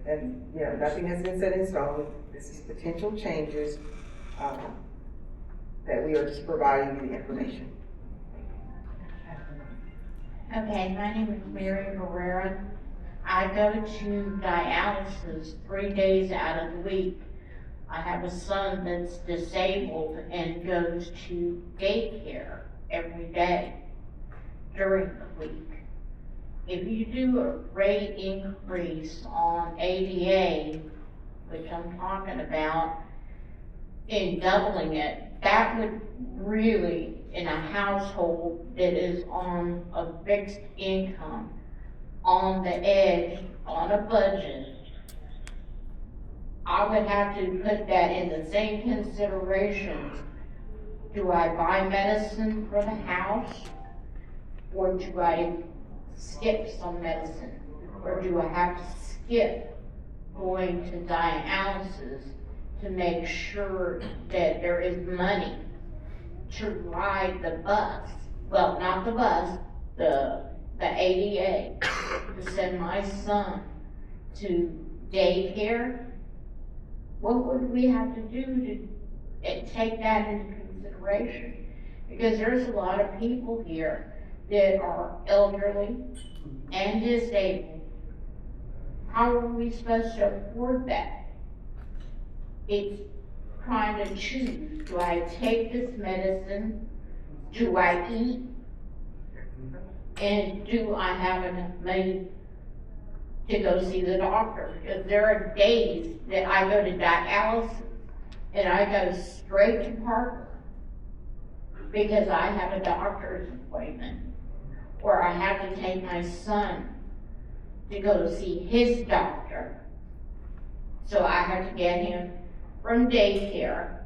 And you know, nothing has been set in stone. This is potential changes that we are just providing you the information. Okay, my name is Mary Herrera. I go to dialysis 3 days out of the week. I have a son that's disabled and goes to daycare every day during the week. If you do a rate increase on ADA, which I'm talking about, in doubling it, that would really, in a household that is on a fixed income, on the edge, on a budget, I would have to put that in the same considerations. Do I buy medicine for the house? Or do I skip some medicine? Or do I have to skip going to dialysis to make sure that there is money to ride the bus? Well, not the bus, the ADA, to send my son to daycare. What would we have to do to take that into consideration? Because there's a lot of people here that are elderly and disabled. How are we supposed to afford that? It's trying to choose. Do I take this medicine? Do I eat? And do I have enough money to go see the doctor? Because there are days that I go to dialysis and I go straight to Parker because I have a doctor's appointment, or I have to take my son to go see his doctor. So I have to get him from daycare,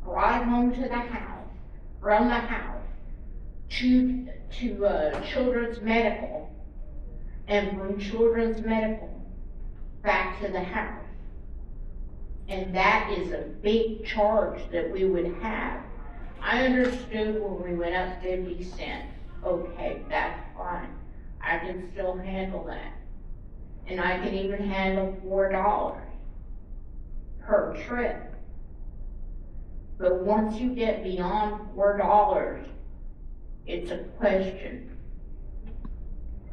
drive home to the house, from the house to children's medical, and from children's medical back to the house. And that is a big charge that we would have. I understood when we went up 50 cents. Okay, that's fine. I can still handle that. And I can even handle $4 per trip. But once you get beyond $4, it's a question.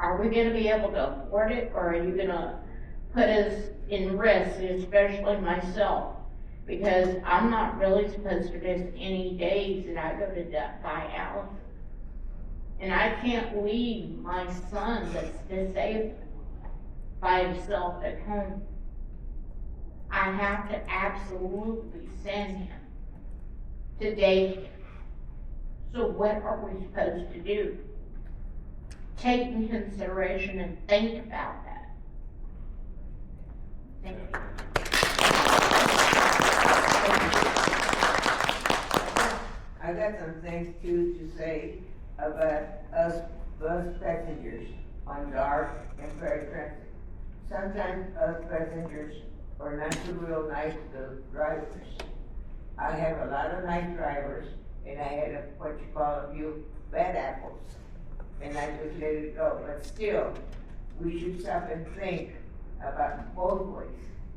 Are we gonna be able to afford it, or are you gonna put us in risk, especially myself? Because I'm not really supposed to miss any days that I go to dialysis. And I can't leave my son that's disabled by himself at home. I have to absolutely send him to daycare. So what are we supposed to do? Take in consideration and think about that. Thank you. I got some things too to say about us bus passengers on dark and ferry transit. Sometimes us passengers are not too real nice to the drivers. I have a lot of nice drivers, and I had what you call a few bad apples, and I just let it go. But still, we should stop and think about both ways,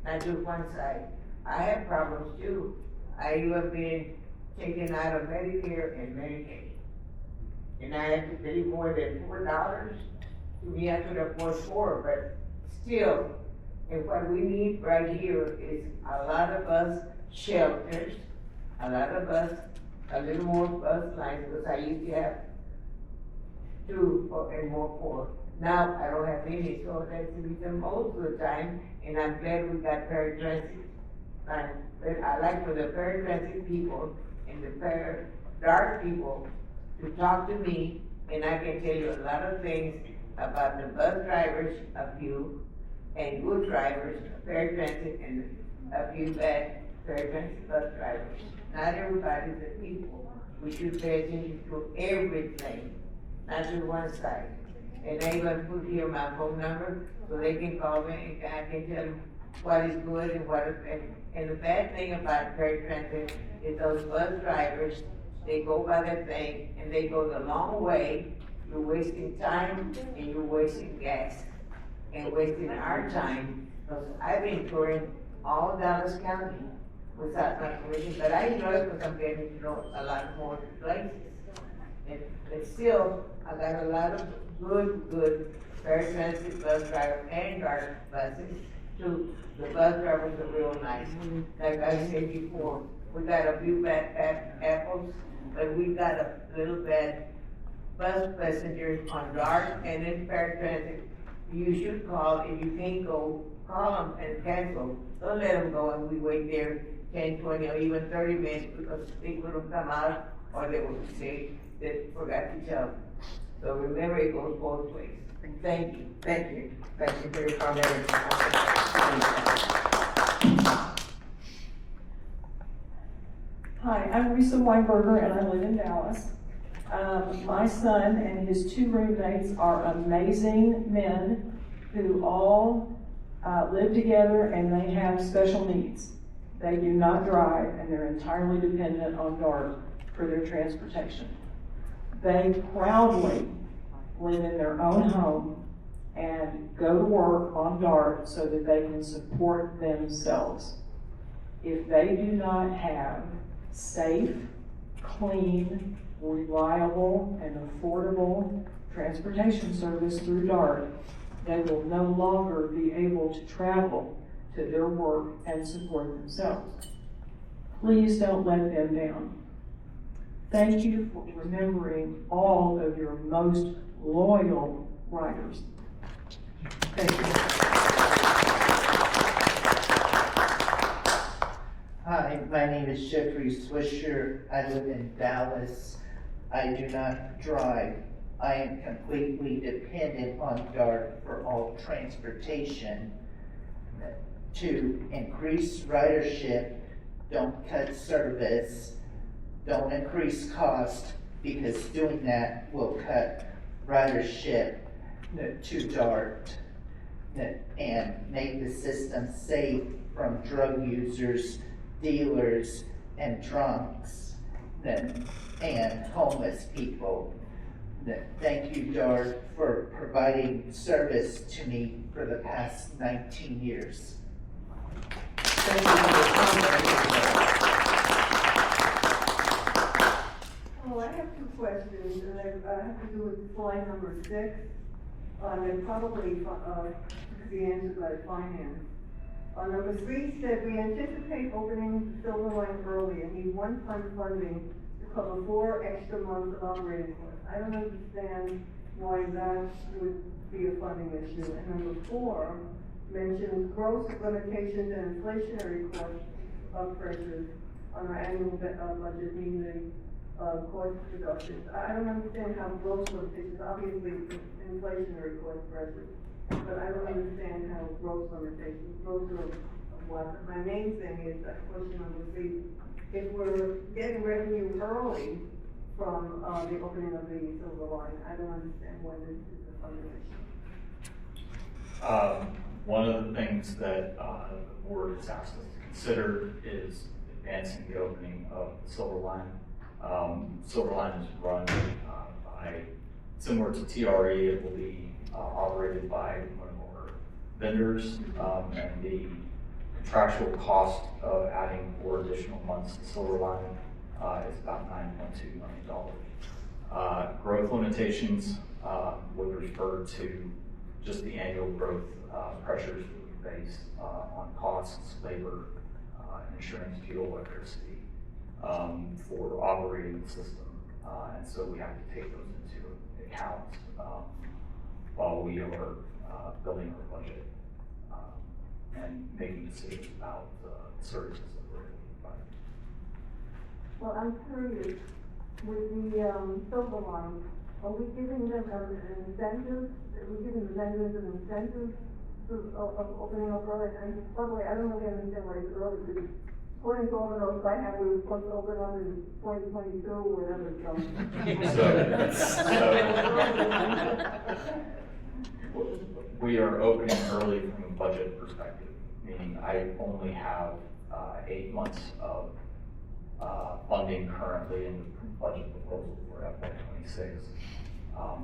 not just one side. I have problems too. I even been taken out of Medicare and Medicaid, and I had to pay more than $4. To me, I could afford $4, but still, and what we need right here is a lot of bus shelters, a little more bus lines, because I used to have 2 and more 4. Now I don't have any, so that's the reason most of the time, and I'm glad we got ferry transit. But I like for the ferry transit people and the ferry dark people to talk to me, and I can tell you a lot of things about the bus drivers, a few, and good drivers, ferry transit, and a few bad ferry transit bus drivers. Not everybody's a people. We should pay attention to everything, not just one side. And I even put here my phone number so they can call me and I can tell them what is good and what is bad. And the bad thing about ferry transit is those bus drivers, they go by their thing and they go the long way. You're wasting time and you're wasting gas and wasting our time. Because I've been touring all Dallas County without my permission, but I enjoy it because I'm getting to know a lot more places. But still, I got a lot of good ferry transit bus drivers and dark buses too. The bus drivers are real nice. Like I said before, we got a few bad apples, but we got a little bad bus passengers on dark and in ferry transit. You should call, if you can't go, call them and cancel. Don't let them go and we wait there 10, 20, or even 30 minutes because they wouldn't come out or they forgot to tell them. So remember, it goes both ways. Thank you. Thank you for your comment. Hi, I'm Risa Weinberger and I live in Dallas. My son and his 2 roommates are amazing men who all live together and they have special needs. They do not drive and they're entirely dependent on DART for their transportation. They proudly live in their own home and go to work on DART so that they can support themselves. If they do not have safe, clean, reliable, and affordable transportation service through DART, they will no longer be able to travel to their work and support themselves. Please don't let them down. Thank you for remembering all of your most loyal riders. Thank you. Hi, my name is Jeffrey Swisher. I live in Dallas. I do not drive. I am completely dependent on DART for all transportation. To increase ridership, don't cut service, don't increase cost, because doing that will cut ridership to DART and make the system safe from drug users, dealers, and drunks, and homeless people. Thank you, DART, for providing service to me for the past 19 years. Thank you for your Well, I have 2 questions, and they have to do with slide number 6. They probably could be answered by finance. Number 3 said, we anticipate opening the Silver Line early and need one-time funding to cover 4 extra months of operating costs. I don't understand why that would be a funding issue. And number 4, mentions gross limitations and inflationary cost of pressures on our annual budget, meaning the cost reductions. I don't understand how gross limitations, obviously inflationary cost pressures, but I don't understand how gross limitations, gross of what. My main thing is that question number 3, if we're getting revenue early from the opening of the Silver Line, I don't understand why this is a funding issue. One of the things that the board has asked us to consider is advancing the opening of the Silver Line. Silver Line is run by, similar to TRE, it will be operated by one of our vendors, and the contractual cost of adding 4 additional months to Silver Line is about $9.2 million. Growth limitations would refer to just the annual growth pressures that we face on costs, labor, insurance, fuel, electricity for operating the system. And so we have to take those into account while we are building our budget and making decisions about the services that we're going to provide. Well, I'm curious, with the Silver Line, are we giving them an incentive? Are we giving the vendors an incentive of opening up early? And by the way, I don't really understand why it's early, because according to all the notes I have, we were supposed to open up in 2022 or whatever, So we are opening early from a budget perspective, meaning I only have 8 months of funding currently in the budget proposal for FY26.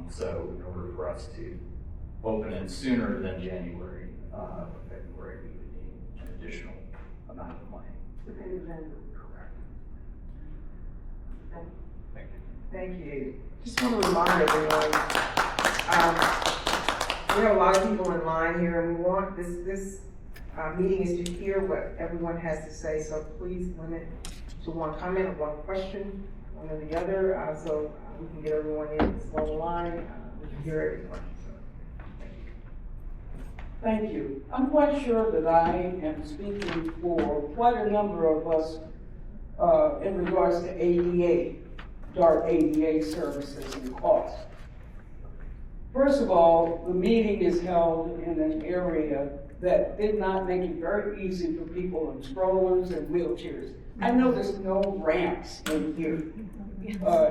So in order for us to open it sooner than January or February, we would need an additional amount of money. Correct. Thank you. Thank you. Just want to remind everyone, we have a lot of people in line here, and we want this meeting is to hear what everyone has to say, so please limit to one comment or one question, one or the other, so we can get everyone in this long line, we can hear everyone. Thank you. I'm quite sure that I am speaking for quite a number of us in regards to ADA, DART ADA services and costs. First of all, the meeting is held in an area that did not make it very easy for people in strollers and wheelchairs. I noticed no ramps in here.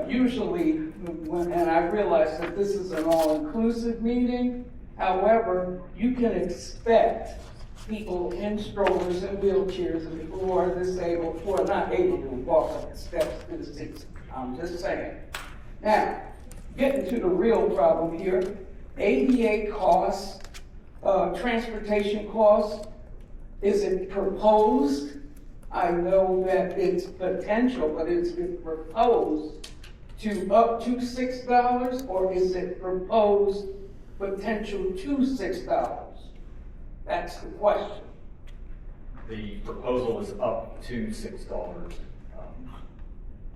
Usually, and I realize that this is an all-inclusive meeting, however, you can expect people in strollers and wheelchairs and people who are disabled, who are not able to walk up the steps to the seats. I'm just saying. Now, getting to the real problem here, ADA costs, transportation costs, is it proposed? I know that it's potential, but is it proposed to up to $6, or is it proposed potential to $6? That's the question. The proposal is up to $6.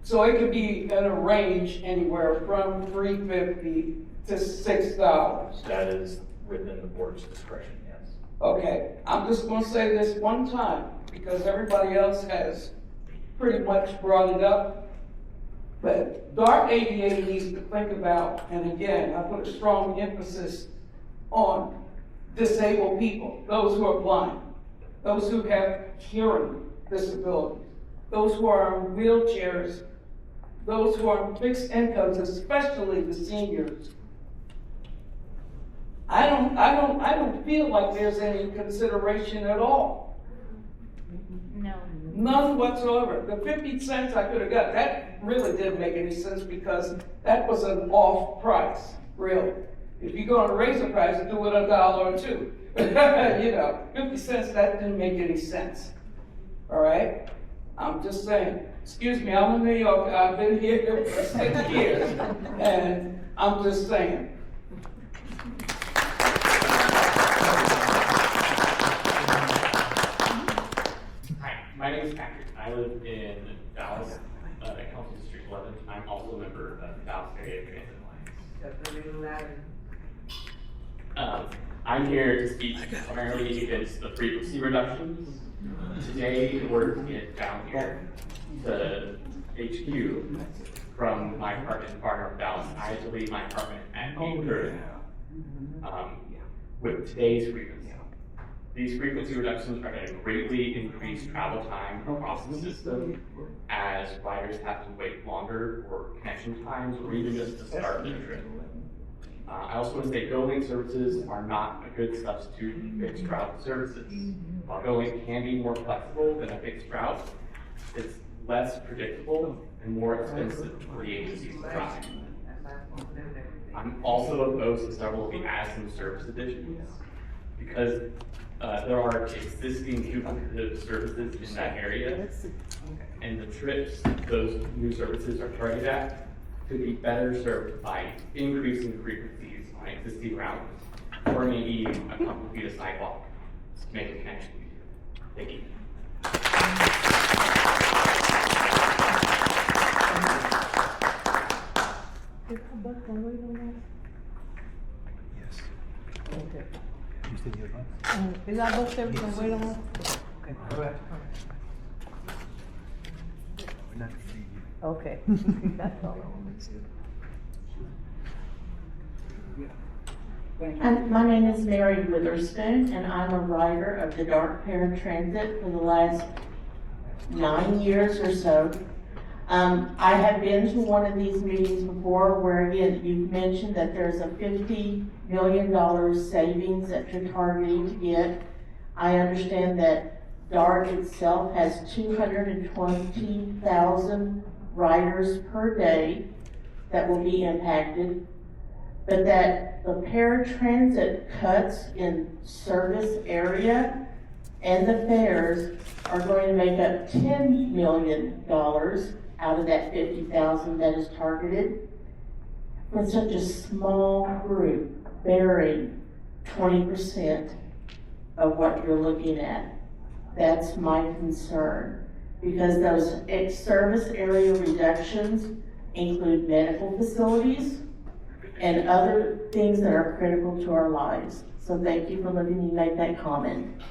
So it could be in a range anywhere from $3.50 to $6. That is within the board's discretion, yes. Okay, I'm just gonna say this one time, because everybody else has pretty much brought it up. But DART ADA needs to think about, and again, I put a strong emphasis on disabled people, those who are blind, those who have hearing disabilities, those who are in wheelchairs, those who are on fixed incomes, especially the seniors. I don't feel like there's any consideration at all. No. None whatsoever. The 50 cents I could have got, that really didn't make any sense because that was an off price, really. If you're going to raise the price, do it $1 or $2. You know, 50 cents, that didn't make any sense. All right? I'm just saying. Excuse me, I'm a New Yorker. I've been here for 6 years. And I'm just saying. Hi, my name is Patrick. I live in Dallas, Council District 11. I'm also a member of the Dallas Area Transit Alliance. I'm here to speak primarily against the frequency reductions. Today, in order to get down here to HQ from my apartment in far north Dallas, I had to leave my apartment at 8:30 with today's frequency. These frequency reductions are going to greatly increase travel time across the system as riders have to wait longer for connection times or even just to start their trip. I also want to say GoLink services are not a good substitute for fixed route services. While GoLink can be more flexible than a fixed route, it's less predictable and more expensive for the agencies to drive. I'm also opposed to several of the ASM service additions because there are existing duplicative services in that area, and the trips those new services are targeted at could be better served by increasing frequencies on existing routes, or maybe a couple feet of sidewalk to make a connection easier. Thank you. Yes. Okay. You still need Is our bus service gonna wait on us? Okay, go ahead. We're not gonna leave you. Okay. That's all. And my name is Mary Witherspoon, and I'm a rider of the Dark Paratransit for the last 9 years or so. I have been to one of these meetings before where, again, you've mentioned that there's a $50 million savings that you're targeting to get. I understand that DART itself has 220,000 riders per day that will be impacted, but that the paratransit cuts in service area and the fares are going to make up $10 million out of that 50,000 that is targeted for such a small group, bearing 20% of what you're looking at. That's my concern, because those service area reductions include medical facilities and other things that are critical to our lives. So thank you for letting me make that comment.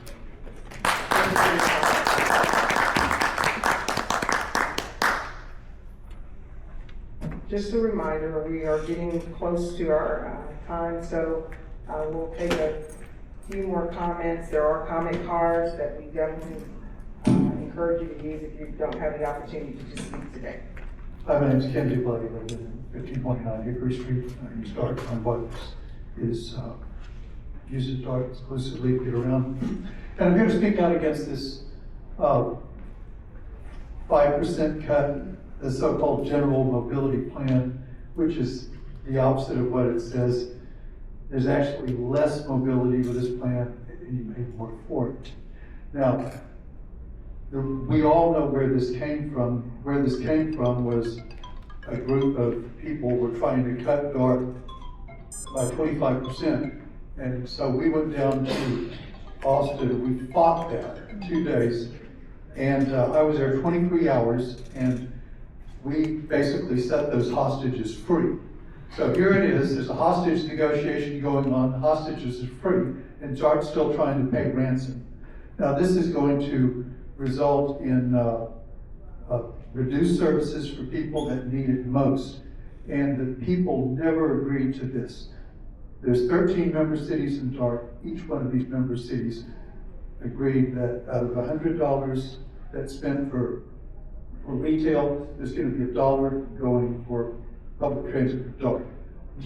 Just a reminder, we are getting close to our time, so we'll take a few more comments. There are comment cards that we definitely encourage you to use if you don't have the opportunity to speak today. Hi, my name is Ken Duplay. I live in 1529 Hickory Street. I start on what is uses DART exclusively to get around. And I'm here to speak out against this 5% cut, the so-called general mobility plan, which is the opposite of what it says. There's actually less mobility with this plan, and you pay more for it. Now, we all know where this came from. Where this came from was a group of people were trying to cut DART by 25%. And so we went down to Austin. We fought that 2 days. And I was there 23 hours, and we basically set those hostages free. So here it is, there's a hostage negotiation going on, the hostages are free, and DART's still trying to pay ransom. Now this is going to result in reduced services for people that need it most. And the people never agreed to this. There's 13 member cities in DART. Each one of these member cities agreed that out of $100 that's spent for retail, there's going to be $1 going for public transit for DART,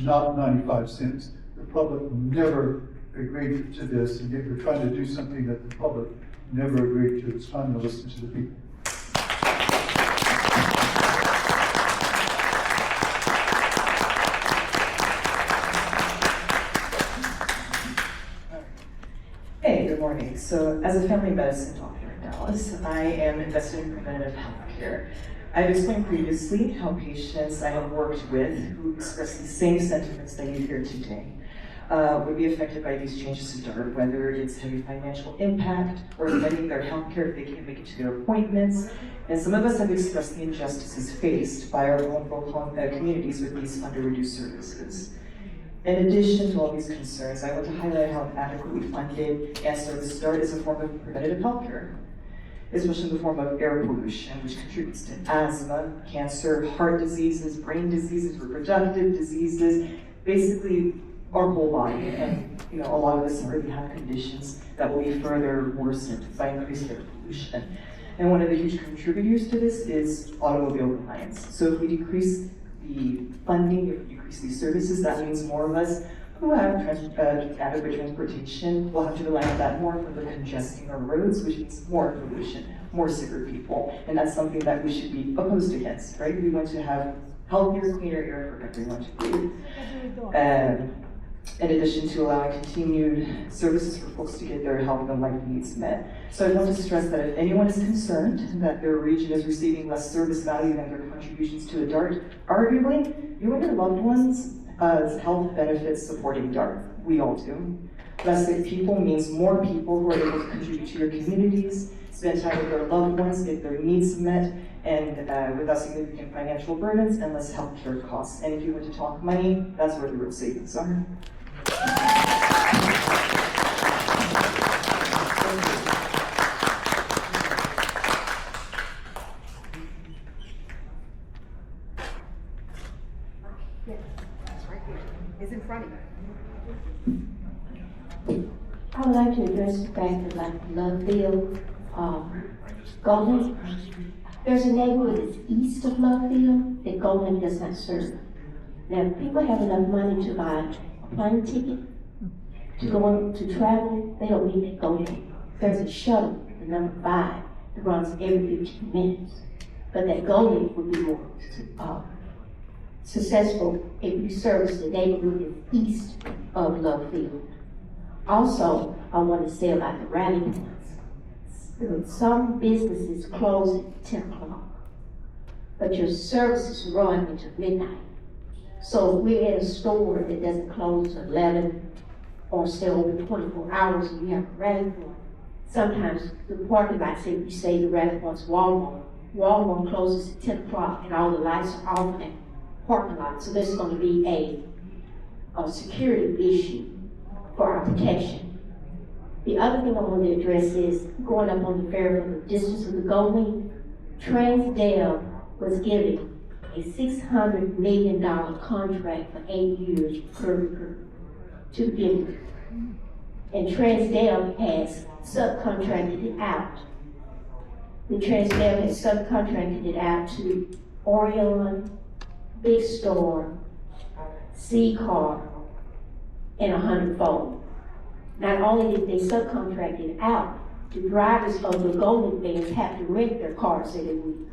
not 95 cents. The public never agreed to this, and yet we're trying to do something that the public never agreed to. It's time to listen to the people. Hey, good morning. So as a family medicine doctor in Dallas, I am invested in preventative health care. I've explained previously how patients I have worked with who express the same sentiments that you hear today would be affected by these changes to DART, whether it's heavy financial impact or limiting their health care if they can't make it to their appointments. And some of us have expressed the injustices faced by our vulnerable communities with these under-reduced services. In addition to all these concerns, I want to highlight how inadequately funded and service DART is a form of preventative healthcare, especially in the form of air pollution, which contributes to asthma, cancer, heart diseases, brain diseases, reproductive diseases, basically our whole body. And a lot of us already have conditions that will be further worsened by increased air pollution. And one of the huge contributors to this is automobile reliance. So if we decrease the funding, if we decrease these services, that means more of us who have adequate transportation will have to rely on that more for the congesting our roads, which means more pollution, more sicker people. And that's something that we should be opposed against, right? We want to have healthier, cleaner air for everyone to breathe. In addition to allowing continued services for folks to get their health and life needs met. So I want to stress that if anyone is concerned that their region is receiving less service value than their contributions to a DART, arguably, you and your loved ones' health benefits supporting DART. We all do. Less sick people means more people who are able to contribute to your communities, spend time with their loved ones, get their needs met, and without significant financial burdens and less healthcare costs. And if you want to talk money, that's where the real savings are. It's in front of you. I would like to address the fact that like Loveville, Golden, there's a neighborhood that's east of Loveville that Golden does not serve. Now, if people have enough money to buy a plane ticket to go on to travel, they don't need to go there. There's a shuttle, the number 5, that runs every 15 minutes. But that Golden would be more successful if you service the neighborhood east of Loveville. Also, I want to say about the rally points. Some businesses close at 10 o'clock, but your services run until midnight. So if we're in a store that doesn't close at 11 or stay open 24 hours and you have a rally point, sometimes the parking lot, say you say the rally point's Walmart. Walmart closes at 10 o'clock and all the lights are off in the parking lot. So there's going to be a security issue for our protection. The other thing I want to address is going up on the ferry from the distance of the Golding. Transdale was given a $600 million contract for 8 years to begin with. And Transdale has subcontracted it out. The Transdale has subcontracted it out to Orion, Big Storm, C-Car, and 100-fold. Not only did they subcontract it out, the drivers of the Golden vans have to rent their cars every week.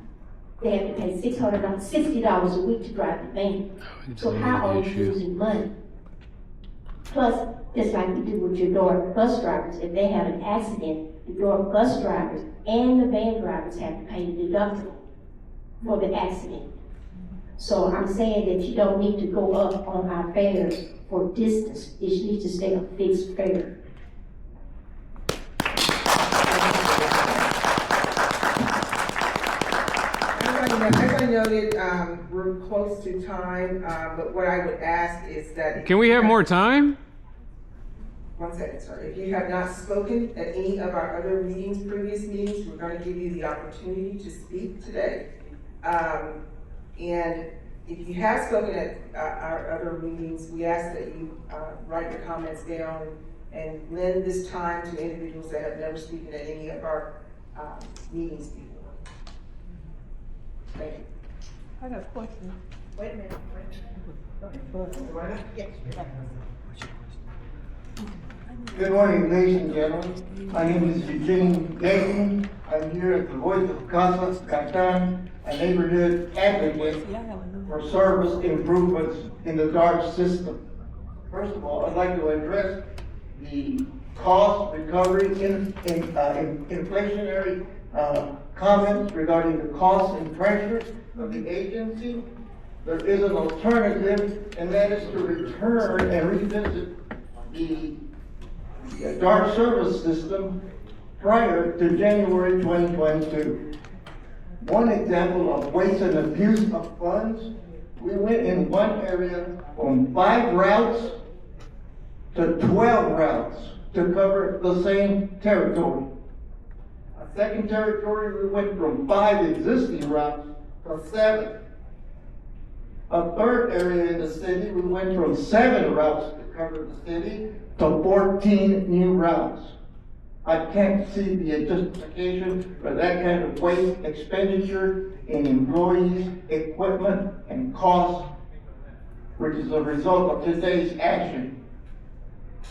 They have to pay $60 a week to drive the van. So how are you losing money? Plus, just like we do with your door bus drivers, if they have an accident, the door bus drivers and the van drivers have to pay the deductible for the accident. So I'm saying that you don't need to go up on our fares for distance. It needs to stay a fixed fare. Everybody noted, we're close to time, but what I would ask is that... Can we have more time? 1 second, sir. If you have not spoken at any of our other meetings, previous meetings, we're going to give you the opportunity to speak today. And if you have spoken at our other meetings, we ask that you write your comments down and lend this time to individuals that have never spoken at any of our meetings before. Thank you. I got a question. Wait a minute. Yes. Good morning, ladies and gentlemen. My name is Eugene Dayton. I'm here at the Voice of Casa Catan, a neighborhood advocate for service improvements in the DART system. First of all, I'd like to address the cost recovery inflationary comments regarding the costs and pressures of the agency. There is an alternative, and that is to return and revisit the DART service system prior to January 2022. One example of waste and abuse of funds, we went in one area on 5 routes to 12 routes to cover the same territory. A second territory, we went from 5 existing routes to 7. A third area in the city, we went from 7 routes to cover the city to 14 new routes. I can't see the justification for that kind of waste expenditure in employees, equipment, and costs, which is a result of today's action.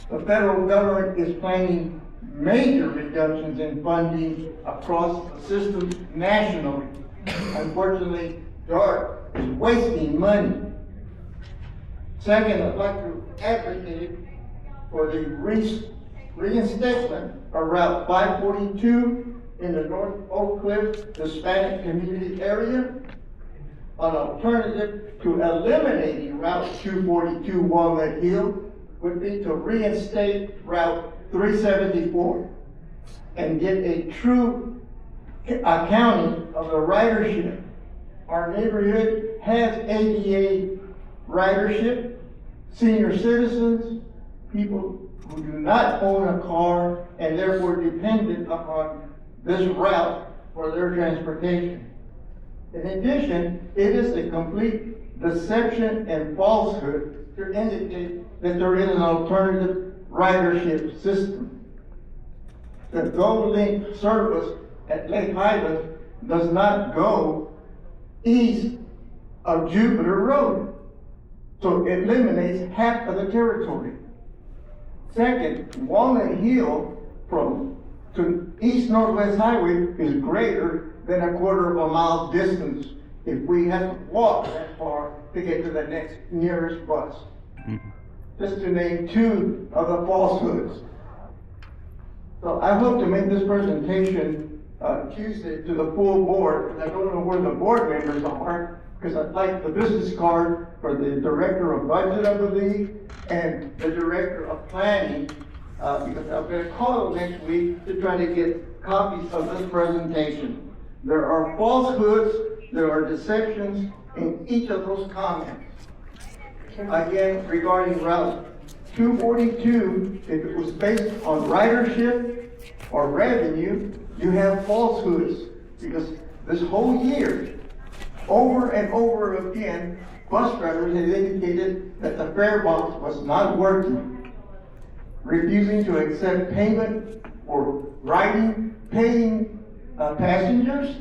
The federal government is planning major reductions in funding across the system nationally. Unfortunately, DART is wasting money. Second, I'd like to advocate for the reinstatement of Route 542 in the North Oak Cliff Hispanic community area. An alternative to eliminating Route 242 Walnut Hill would be to reinstate Route 374 and get a true accounting of the ridership. Our neighborhood has ADA ridership, senior citizens, people who do not own a car and therefore dependent upon this route for their transportation. In addition, it is a complete deception and falsehood to indicate that there is an alternative ridership system. The GO Link service at Lake Highlands does not go east of Jupiter Road, so it eliminates half of the territory. Second, Walnut Hill to East Northwest Highway is greater than a quarter of a mile distance if we have to walk that far to get to the next nearest bus. Just to name 2 of the falsehoods. So I hope to make this presentation Tuesday to the full board, and I don't know where the board members are, because I'd like the business card for the director of budget, I believe, and the director of planning, because I'm going to call them next week to try to get copies of this presentation. There are falsehoods, there are deceptions in each of those comments. Again, regarding Route 242, if it was based on ridership or revenue, you have falsehoods, because this whole year, over and over again, bus drivers have indicated that the fare box was not working, refusing to accept payment for paying passengers,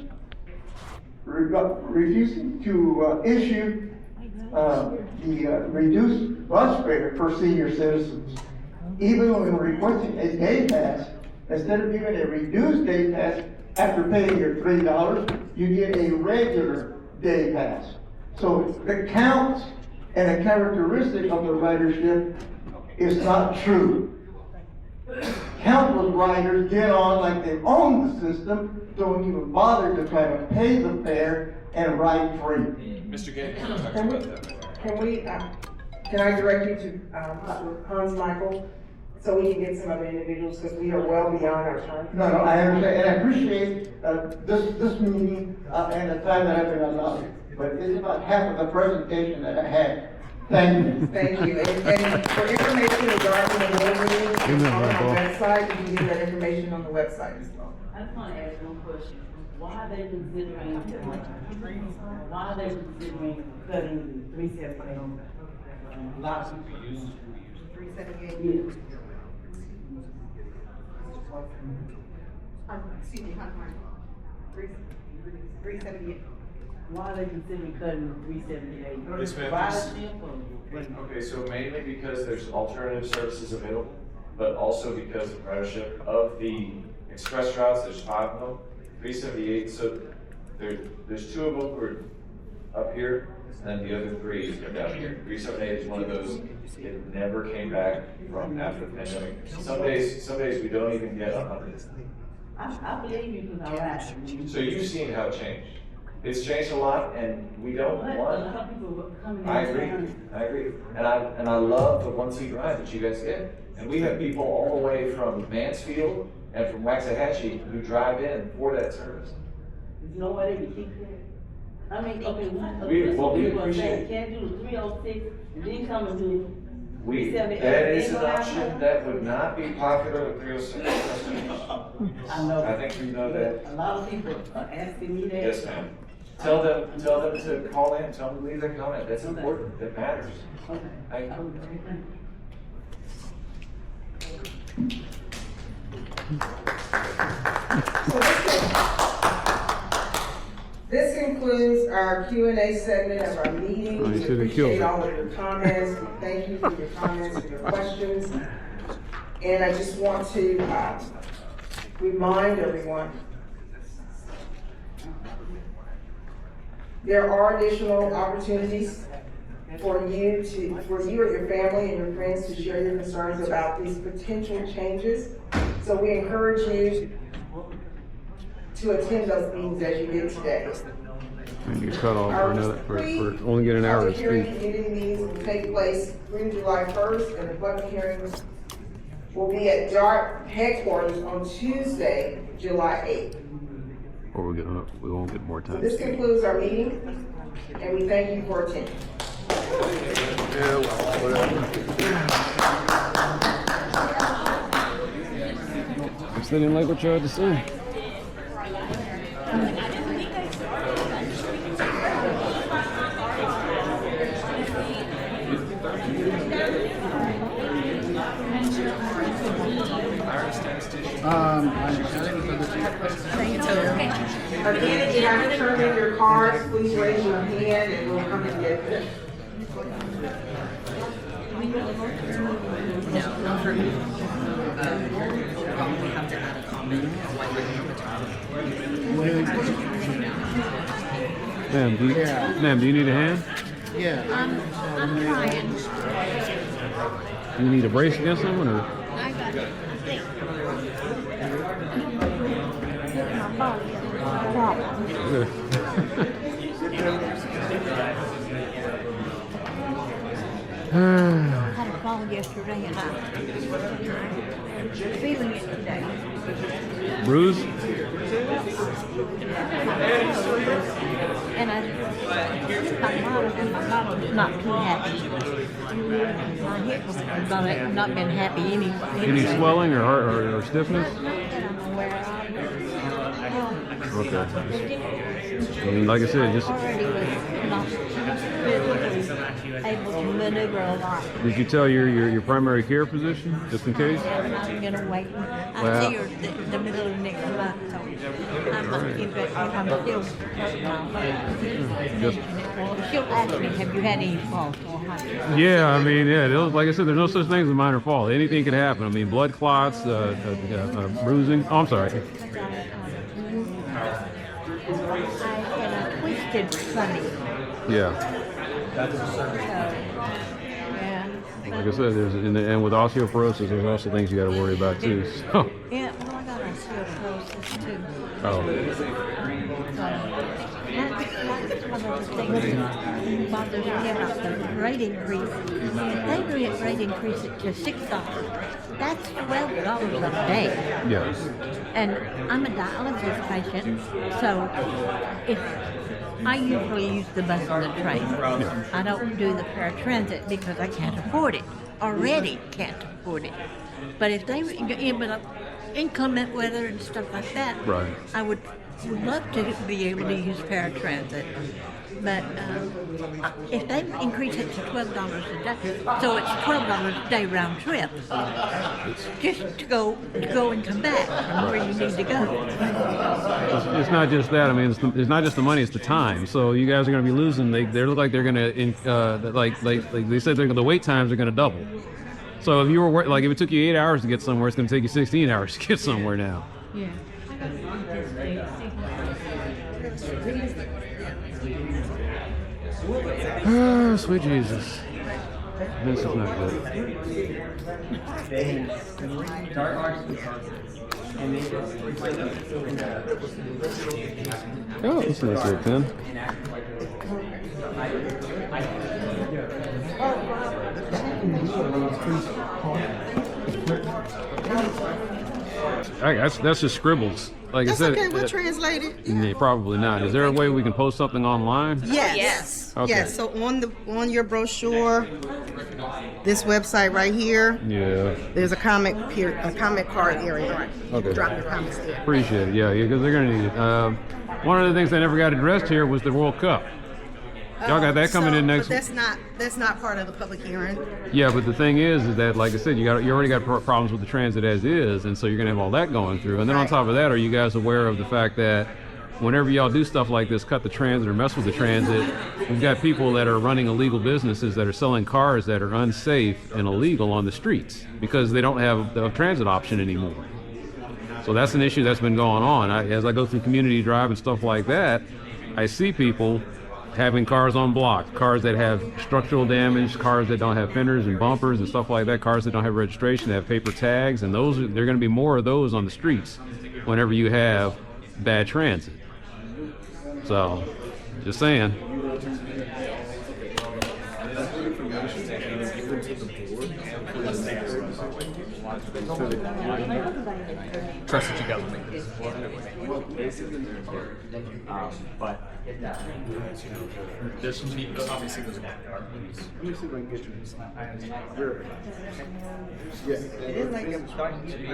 refusing to issue the reduced bus fare for senior citizens. Even when requesting a day pass, instead of giving a reduced day pass after paying your $3, you get a regular day pass. So the counts and the characteristic of the ridership is not true. Countless riders get on like they own the system, don't even bother to try to pay the fare and ride free. Mr. Gay, can I talk to you about that? Can I direct you to Hans Michael, so we can get some other individuals, because we are well beyond our time? No, I understand, and I appreciate this meeting and the time that I've been allowed, but it's about half of the presentation that I had. Thank you. Thank you. And for information regarding the board meeting on our website, you can get that information on the website as well. I just want to ask one question. Why are they considering cutting 378? A lot of people use 378. Yeah. Excuse me, 378. Why are they considering cutting 378? Yes, ma'am. Ridership or Okay, so mainly because there's alternative services available, but also because of ridership of the express routes. There's 5 of them, 378. So there's 2 of them who are up here, and then the other 3 are down here. 378 is one of those. It never came back from after the pandemic. Some days we don't even get 100. I believe you because I ride. So you've seen how it changed. It's changed a lot, and we don't want. I agree, and I love the one-seat ride that you guys get, and we have people all the way from Mansfield and from Waxahachie who drive in for that service. There's no way they can keep that. I mean, okay, We appreciate can't do the 306 and then come and do That is an option that would not be popular with 306 customers. I know. I think you know that. A lot of people are asking me that. Yes, ma'am. Tell them to call in, tell them to leave a comment. That's important, that matters. Thank you. This concludes our Q&A segment of our meeting. Oh, you We should have killed appreciate it. all of your comments. We thank you for your comments and your questions. And I just want to remind everyone, there are additional opportunities for you and your family and your friends to share your concerns about these potential changes. So we encourage you to attend those meetings as you did today. And you cut off for another, for only get an hour to Public hearing speak. community meetings will take place through July 1st, and the public hearings will be at DART headquarters on Tuesday, July 8th. Or we won't get more So time. this concludes our meeting, and we thank you for attending. I still didn't like what you had to say. Again, if you haven't turned in your cards, please raise your hand and we'll come and get them. Ma'am, do you need a hand? Yeah. I'm trying. You need a brace against someone, or? I got it. I think. My body is a problem. I had a fall yesterday and I'm feeling it today. Bruise? And my body's not too happy. My hips have not been happy anyway. Any swelling or heart or stiffness? Not that I'm aware of. Okay. I mean, like I said, just. Already was not physically able to maneuver a lot. Did you tell your primary care physician, just in case? I'm gonna wait. I'll see her the middle of next month, so I'm not if I'm still hurting my she'll ask me, have you had any falls or hot? Yeah, I mean, yeah. Like I said, there's no such thing as a minor fall. Anything can happen. I mean, blood clots, bruising. Oh, I'm sorry. I had a twisted tummy. Yeah. Yeah. Like I said, and with osteoporosis, there's also things you got to worry about too. So. Yeah, well, I got osteoporosis too. Oh. That's one of the things that bothers me about the rate increase. If they rate increase it to $6, that's $12 a day. Yes. And I'm a dialysis patient, so if I usually use the bus and the train. Yeah. I don't do the paratransit because I can't afford it. Already can't afford it. But if they but inclement weather and stuff like that, Right. I would love to be able to use paratransit. But if they increase it to $12 a day, so it's $12 a day round trip, just to go and come back from where you need to go. It's not just that. I mean, it's not just the money; it's the time. So you guys are going to be losing. They look like they're going to, like they said, the wait times are going to double. So if you were if it took you 8 hours to get somewhere, it's going to take you 16 hours to get somewhere now. Yeah. Oh, sweet Jesus. This is not good. Oh, this is a nice little pen. That's just scribbles. Like That's I said, okay, we'll translate it. yeah, probably not. Is there a way we can post something online? Yes. Okay. Yes. So on your brochure, this website right here, Yeah. there's a comment card area. Right. You Okay. can drop your comments there. Appreciate it. Yeah, because they're gonna need it. One of the things that never got addressed here was the World Cup. Y'all got that coming in next. But that's not part of the public hearing. Yeah, but the thing is that, like I said, you already got problems with the transit as is, and so you're gonna have all that going through. And then on top of that, are you guys aware of the fact that whenever y'all do stuff like this, cut the transit or mess with the transit, we've got people that are running illegal businesses that are selling cars that are unsafe and illegal on the streets because they don't have the transit option anymore. So that's an issue that's been going on. As I go through community drive and stuff like that, I see people having cars on blocks, cars that have structural damage, cars that don't have fenders and bumpers and stuff like that, cars that don't have registration, that have paper tags, and there are going to be more of those on the streets whenever you have bad transit. So, just saying. Trust that you guys will make this. But this will be obviously goes back to our police. Let me see if I can get you this. It is like a starting to be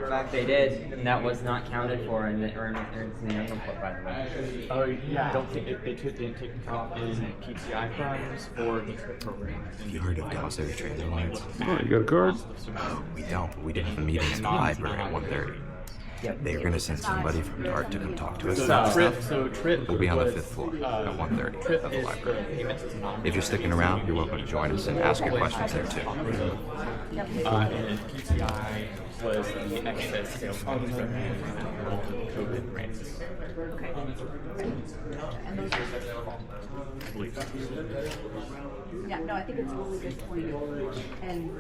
like they did, and that was not counted for in the earnings in the annual report, by the way. Oh yeah, I don't think they didn't take account in PTI funds or the trip program. Have you heard of Dallas Area Transit Alliance? Oh, you got a card? We don't, but we did have a meeting in the library at 1:30. They're going to send somebody from DART to come talk to us about stuff. We'll be on the 5th floor at 1:30 of the library. If you're sticking around, you're welcome to join us and ask your questions there too. And PTI was the excess sales tax revenue from COVID grants. Okay. And those yeah, no, I think it's a really good point. And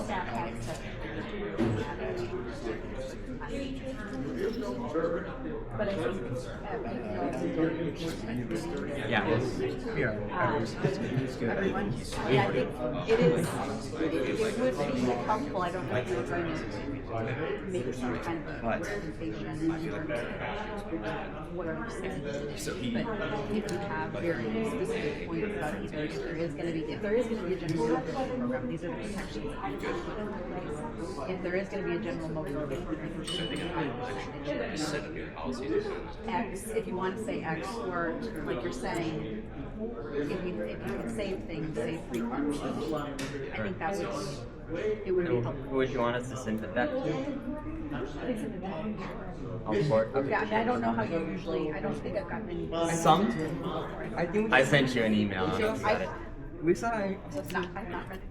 staff has to but I think Yeah. everyone, yeah, I think it is, it would be helpful. I don't know if you're going to make some kind of a presentation what I'm saying. But if you have very specific points about either, if there is going to be a general mobility program, these are the protections that you put in place. If there is going to be a general mobility program, it should be X, if you want to say X, or like you're saying, if you can save things, save free funds, I think that would be helpful. Who would you want us to send that to? Please send it to me. I'll forward. Okay. Yeah, I mean, I don't know how you usually, I don't think I've gotten any. Some? I sent you an email. I got it. We saw it. I've not read it.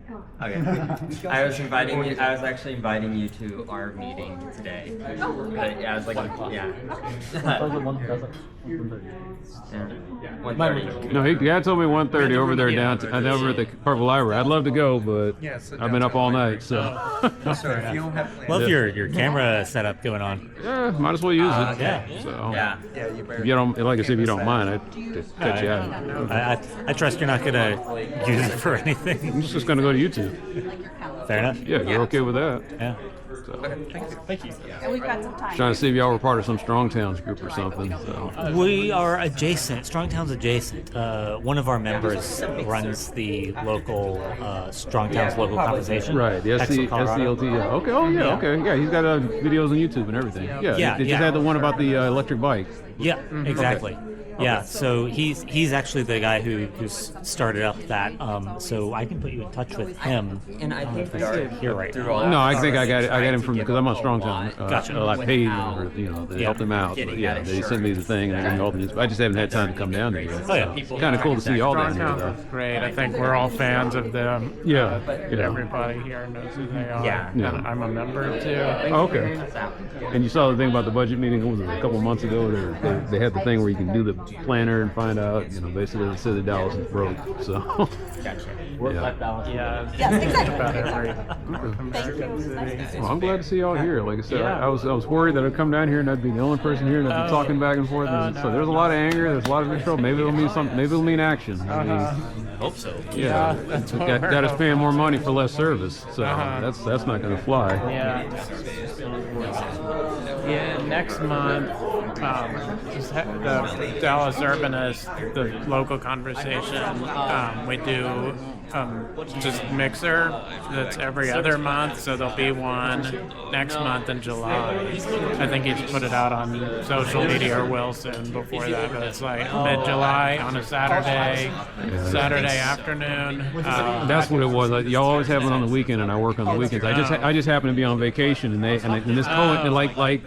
Okay. I was inviting you. I was actually inviting you to our meeting today. Oh, okay. But yeah, I was like, yeah. Yeah. 1:30. No, the guy told me 1:30 over there over at the Purple Library. I'd love to go, but I've been up all night, so. Well, if your camera setup going on. Yeah, might as well use it. Yeah. So. Yeah. If you don't, like I said, if you don't mind, I'd cut you out. I trust you're not gonna use it for anything. I'm just gonna go to YouTube. Fair enough. Yeah, you're okay with that? Yeah. So. Thank you. And we've got some time. Trying to see if y'all were part of some Strong Towns group or something. So. We are adjacent. Strongtown's adjacent. One of our members runs the local Strongtown's local compensation. Right. The SCLT. Yeah. Okay. Oh yeah. Okay. Yeah. He's got videos on YouTube and everything. Yeah. They just had the one about the electric bike. Yeah. Exactly. Okay. Yeah, so he's actually the guy who started up that. So I can put you in touch with him. And I think Dart here right now. No, I think I got him from because I'm on Strongtown. Gotcha. I paid or they helped him out. But yeah, they sent me the thing and I just haven't had time to come down there yet. Oh yeah, kind of cool to see y'all down here. Strongtown's great. I think we're all fans of them. Yeah. Everybody here knows who they are. Yeah. I'm a member too. Oh, okay. And you saw the thing about the budget meeting, what was it, a couple months ago? they had the thing where you can do the planner and find out, basically they said that Dallas is broke. So Gotcha. Work-life balance. Yeah. Yes, exactly. About every Thank you. well, I'm glad to see y'all here. Like I said, Yeah. I was worried that I'd come down here and I'd be the only person here and I'd be talking back and forth. So there's a lot of anger, there's a lot of control. Maybe it'll mean something. Maybe it'll mean action. I mean, Hope so. yeah, that's what got we're us paying more money for less service. So that's not going to fly. Yeah. Yeah, next month, the Dallas Urbanist, the local conversation, we do just mixer that's every other month, so there'll be one next month in July. I think he's put it out on social media or will soon before that, but it's like mid-July on a Saturday afternoon. That's what it was. Like, y'all always have it on the weekend, and I work on the weekends. I just happen to be on vacation, and this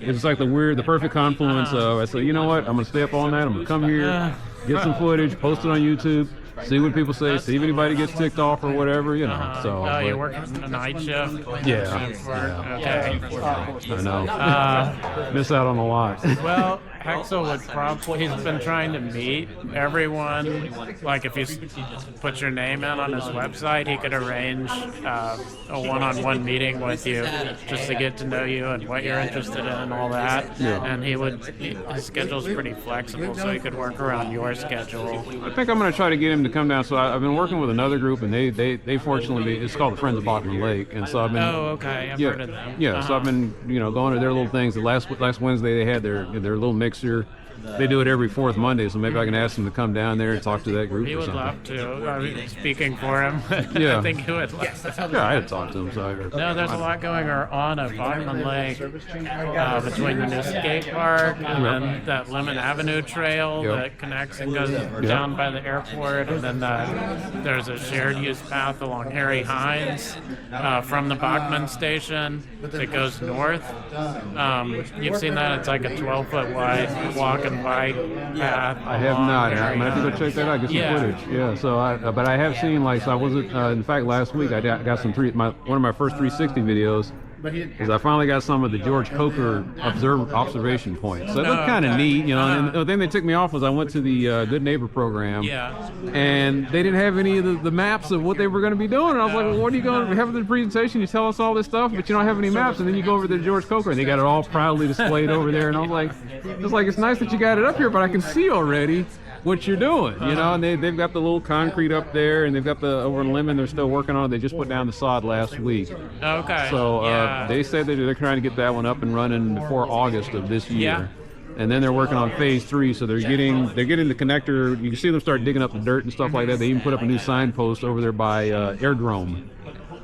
it's like the perfect confluence of. I said, you know what? I'm gonna stay up all night. I'm gonna come here, get some footage, post it on YouTube, see what people say, see if anybody gets ticked off or whatever, So. You're working a night shift? Yeah. Okay. I know. Miss out on a lot. Well, Hexel would probably, he's been trying to meet everyone. Like if you put your name in on his website, he could arrange a one-on-one meeting with you just to get to know you and what you're interested in and all that. Yeah. And his schedule's pretty flexible, so he could work around your schedule. I think I'm going to try to get him to come down. So I've been working with another group, and they fortunately, it's called the Friends of Bachman Lake, and so I've been. Oh, okay, I've heard of them. Yeah, so I've been going to their little things. The last Wednesday they had their little mixer. They do it every fourth Monday, so maybe I can ask them to come down there and talk to that group. He or would something. love to. I mean, speaking for him, Yeah. I think he would love to. Yeah, I had talked to him. So No, there's a lot going on at Bachman Lake between the new skate park and then that Lemon Avenue Trail that connects and goes down by the airport, and then there's a shared use path along Harry Hines from the Bachman station that goes north. You've seen that? It's like a 12-foot wide walk and bike path. I have not. I'm gonna have to go check that out. Get some footage. Yeah. So, but I have seen so I wasn't. In fact, last week I got some one of my first 360 videos. Because I finally got some of the George Coker observation points. So it looked kind of neat, And the thing that took me off was I went to the Good Neighbor program, and they didn't have any of the maps of what they were going to be doing. And I was like, well, what are you going to have in the presentation? You tell us all this stuff, but you don't have any maps. And then you go over to George Coker, and they got it all proudly displayed over there. And I was like, it's nice that you got it up here, but I can see already what you're doing, and they've got the little concrete up there, and they've got the over in Lemon, they're still working on it. They just put down the sod last week. Okay. So they said that they're trying to get that one up and running before August of this year. Yeah. And then they're working on phase 3, so they're getting the connector. You can see them start digging up the dirt and stuff like that. They even put up a new signpost over there by Airdrome.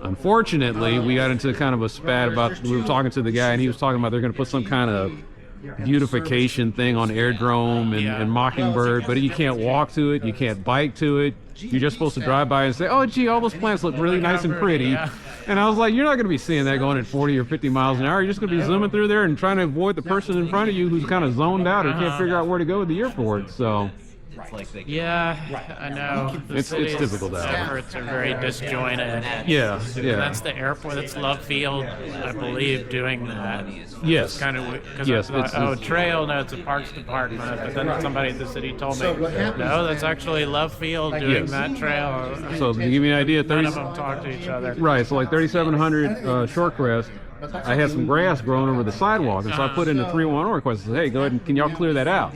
Unfortunately, we got into kind of a spat we were talking to the guy, and he was talking about they're going to put some kind of beautification thing on Airdrome and Mockingbird, but you can't walk to it, you can't bike to it. You're just supposed to drive by and say, oh, gee, all those plants look really nice and pretty. And I was like, you're not going to be seeing that going at 40 or 50 miles an hour. You're just going to be zooming through there and trying to avoid the person in front of you who's kind of zoned out or can't figure out where to go at the airport. So. Yeah, I know. It's typical that. Efforts are very disjointed. Yeah. That's the airport. That's Love Field, I believe, doing that. Yes. It's kind of because trail. No, it's a parks department. But then somebody at the city told me, no, that's actually Love Field doing that trail. So to give you an idea, none of them talk to each other. Right. So like 3700 Shorecrest. I had some grass growing over the sidewalk, and so I put in a 311 request. I said, hey, go ahead and can y'all clear that out?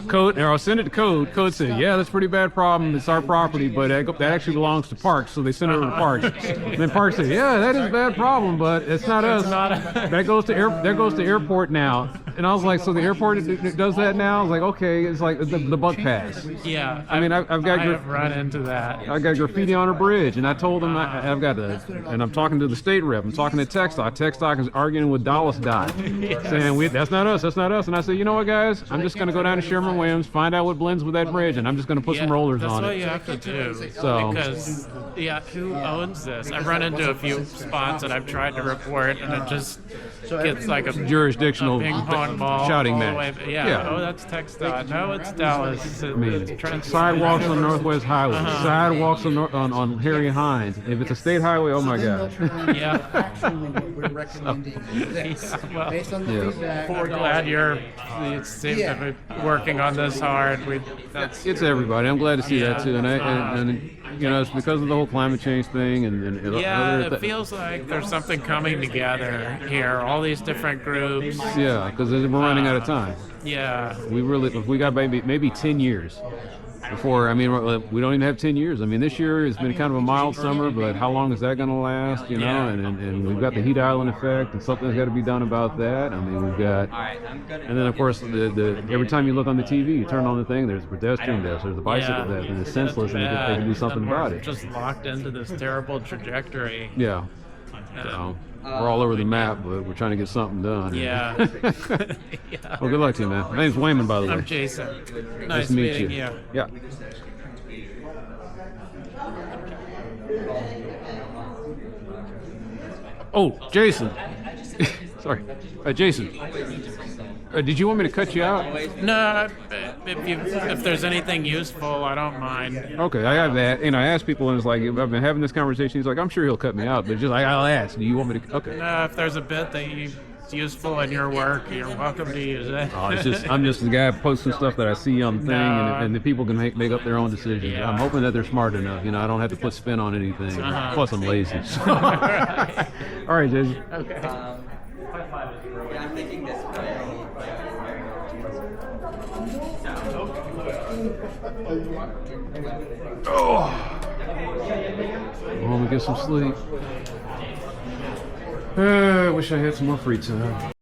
Code, or I'll send it to Code. Code said, yeah, that's a pretty bad problem. It's our property, but that actually belongs to Parks, so they sent it over to Parks. And then Parks said, yeah, that is a bad problem, but it's not us. That goes to airport now. And I was like, so the airport does that now? I was like, okay, it's like the buck pass. Yeah, I mean, I've run into that. I got graffiti on a bridge, and I told them and I'm talking to the state rep. I'm talking to TechStock. TechStock is arguing with Dallas Dot, saying that's not us. And I said, you know what, guys? I'm just going to go down to Sherman Williams, find out what blends with that bridge, and I'm just going to put some rollers on it. That's what you have to do. So, because who owns this? I've run into a few spots that I've tried to report, and it just gets like a jurisdictional ping pong One Mall. shouting all the match. way- yeah. Oh, that's TxDOT. No, it's Dallas. I mean, It's Trent- sidewalks on Northwest Highway, Uh-huh. sidewalks on Harry Hines. If it's a state highway, oh my God. Yeah. We're recommending this. Well, Based on the Yeah. feedback. We're glad you seem to be working on this hard. It's everybody. I'm glad to see that too, and you know, it's because of the whole climate change thing and Yeah, other it feels like there's something coming together here. All these different groups. yeah, because we're running out of time. Yeah. We got maybe 10 years before. I mean, we don't even have 10 years. I mean, this year has been kind of a mild summer, but how long is that going to last? You know, Yeah. and we've got the heat island effect, and something's got to be done about that. I mean, we've got, and then of course, every time you look on the TV, you turn on the thing, there's pedestrian deaths, there's the bicycle death, and it's senseless, and they can do something about it. Just locked into this terrible trajectory. Yeah. So, we're all over the map, but we're trying to get something done. Yeah. Well, good luck to you, man. My name's Wayman, by the way. I'm Jason. Nice to meet meeting you. you. Yeah. Oh, Jason. Sorry. Jason. Did you want me to cut you out? No, if there's anything useful, I don't mind. Okay, I have that. And I asked people, and it's like, I've been having this conversation. He's like, I'm sure he'll cut me out, but just I'll ask. Do you want me to? Okay. No, if there's a bit that is useful in your work, you're welcome to use it. Oh, I'm just the guy posting stuff that I see on the thing, and the people can make up their own decisions. Yeah. I'm hoping that they're smart enough. You know, I don't have to put spin on anything. Uh-huh. Plus, I'm lazy. All right, Jason. Okay. Yeah, I'm thinking this way. Oh, I'm gonna get some sleep. I wish I had some more free time.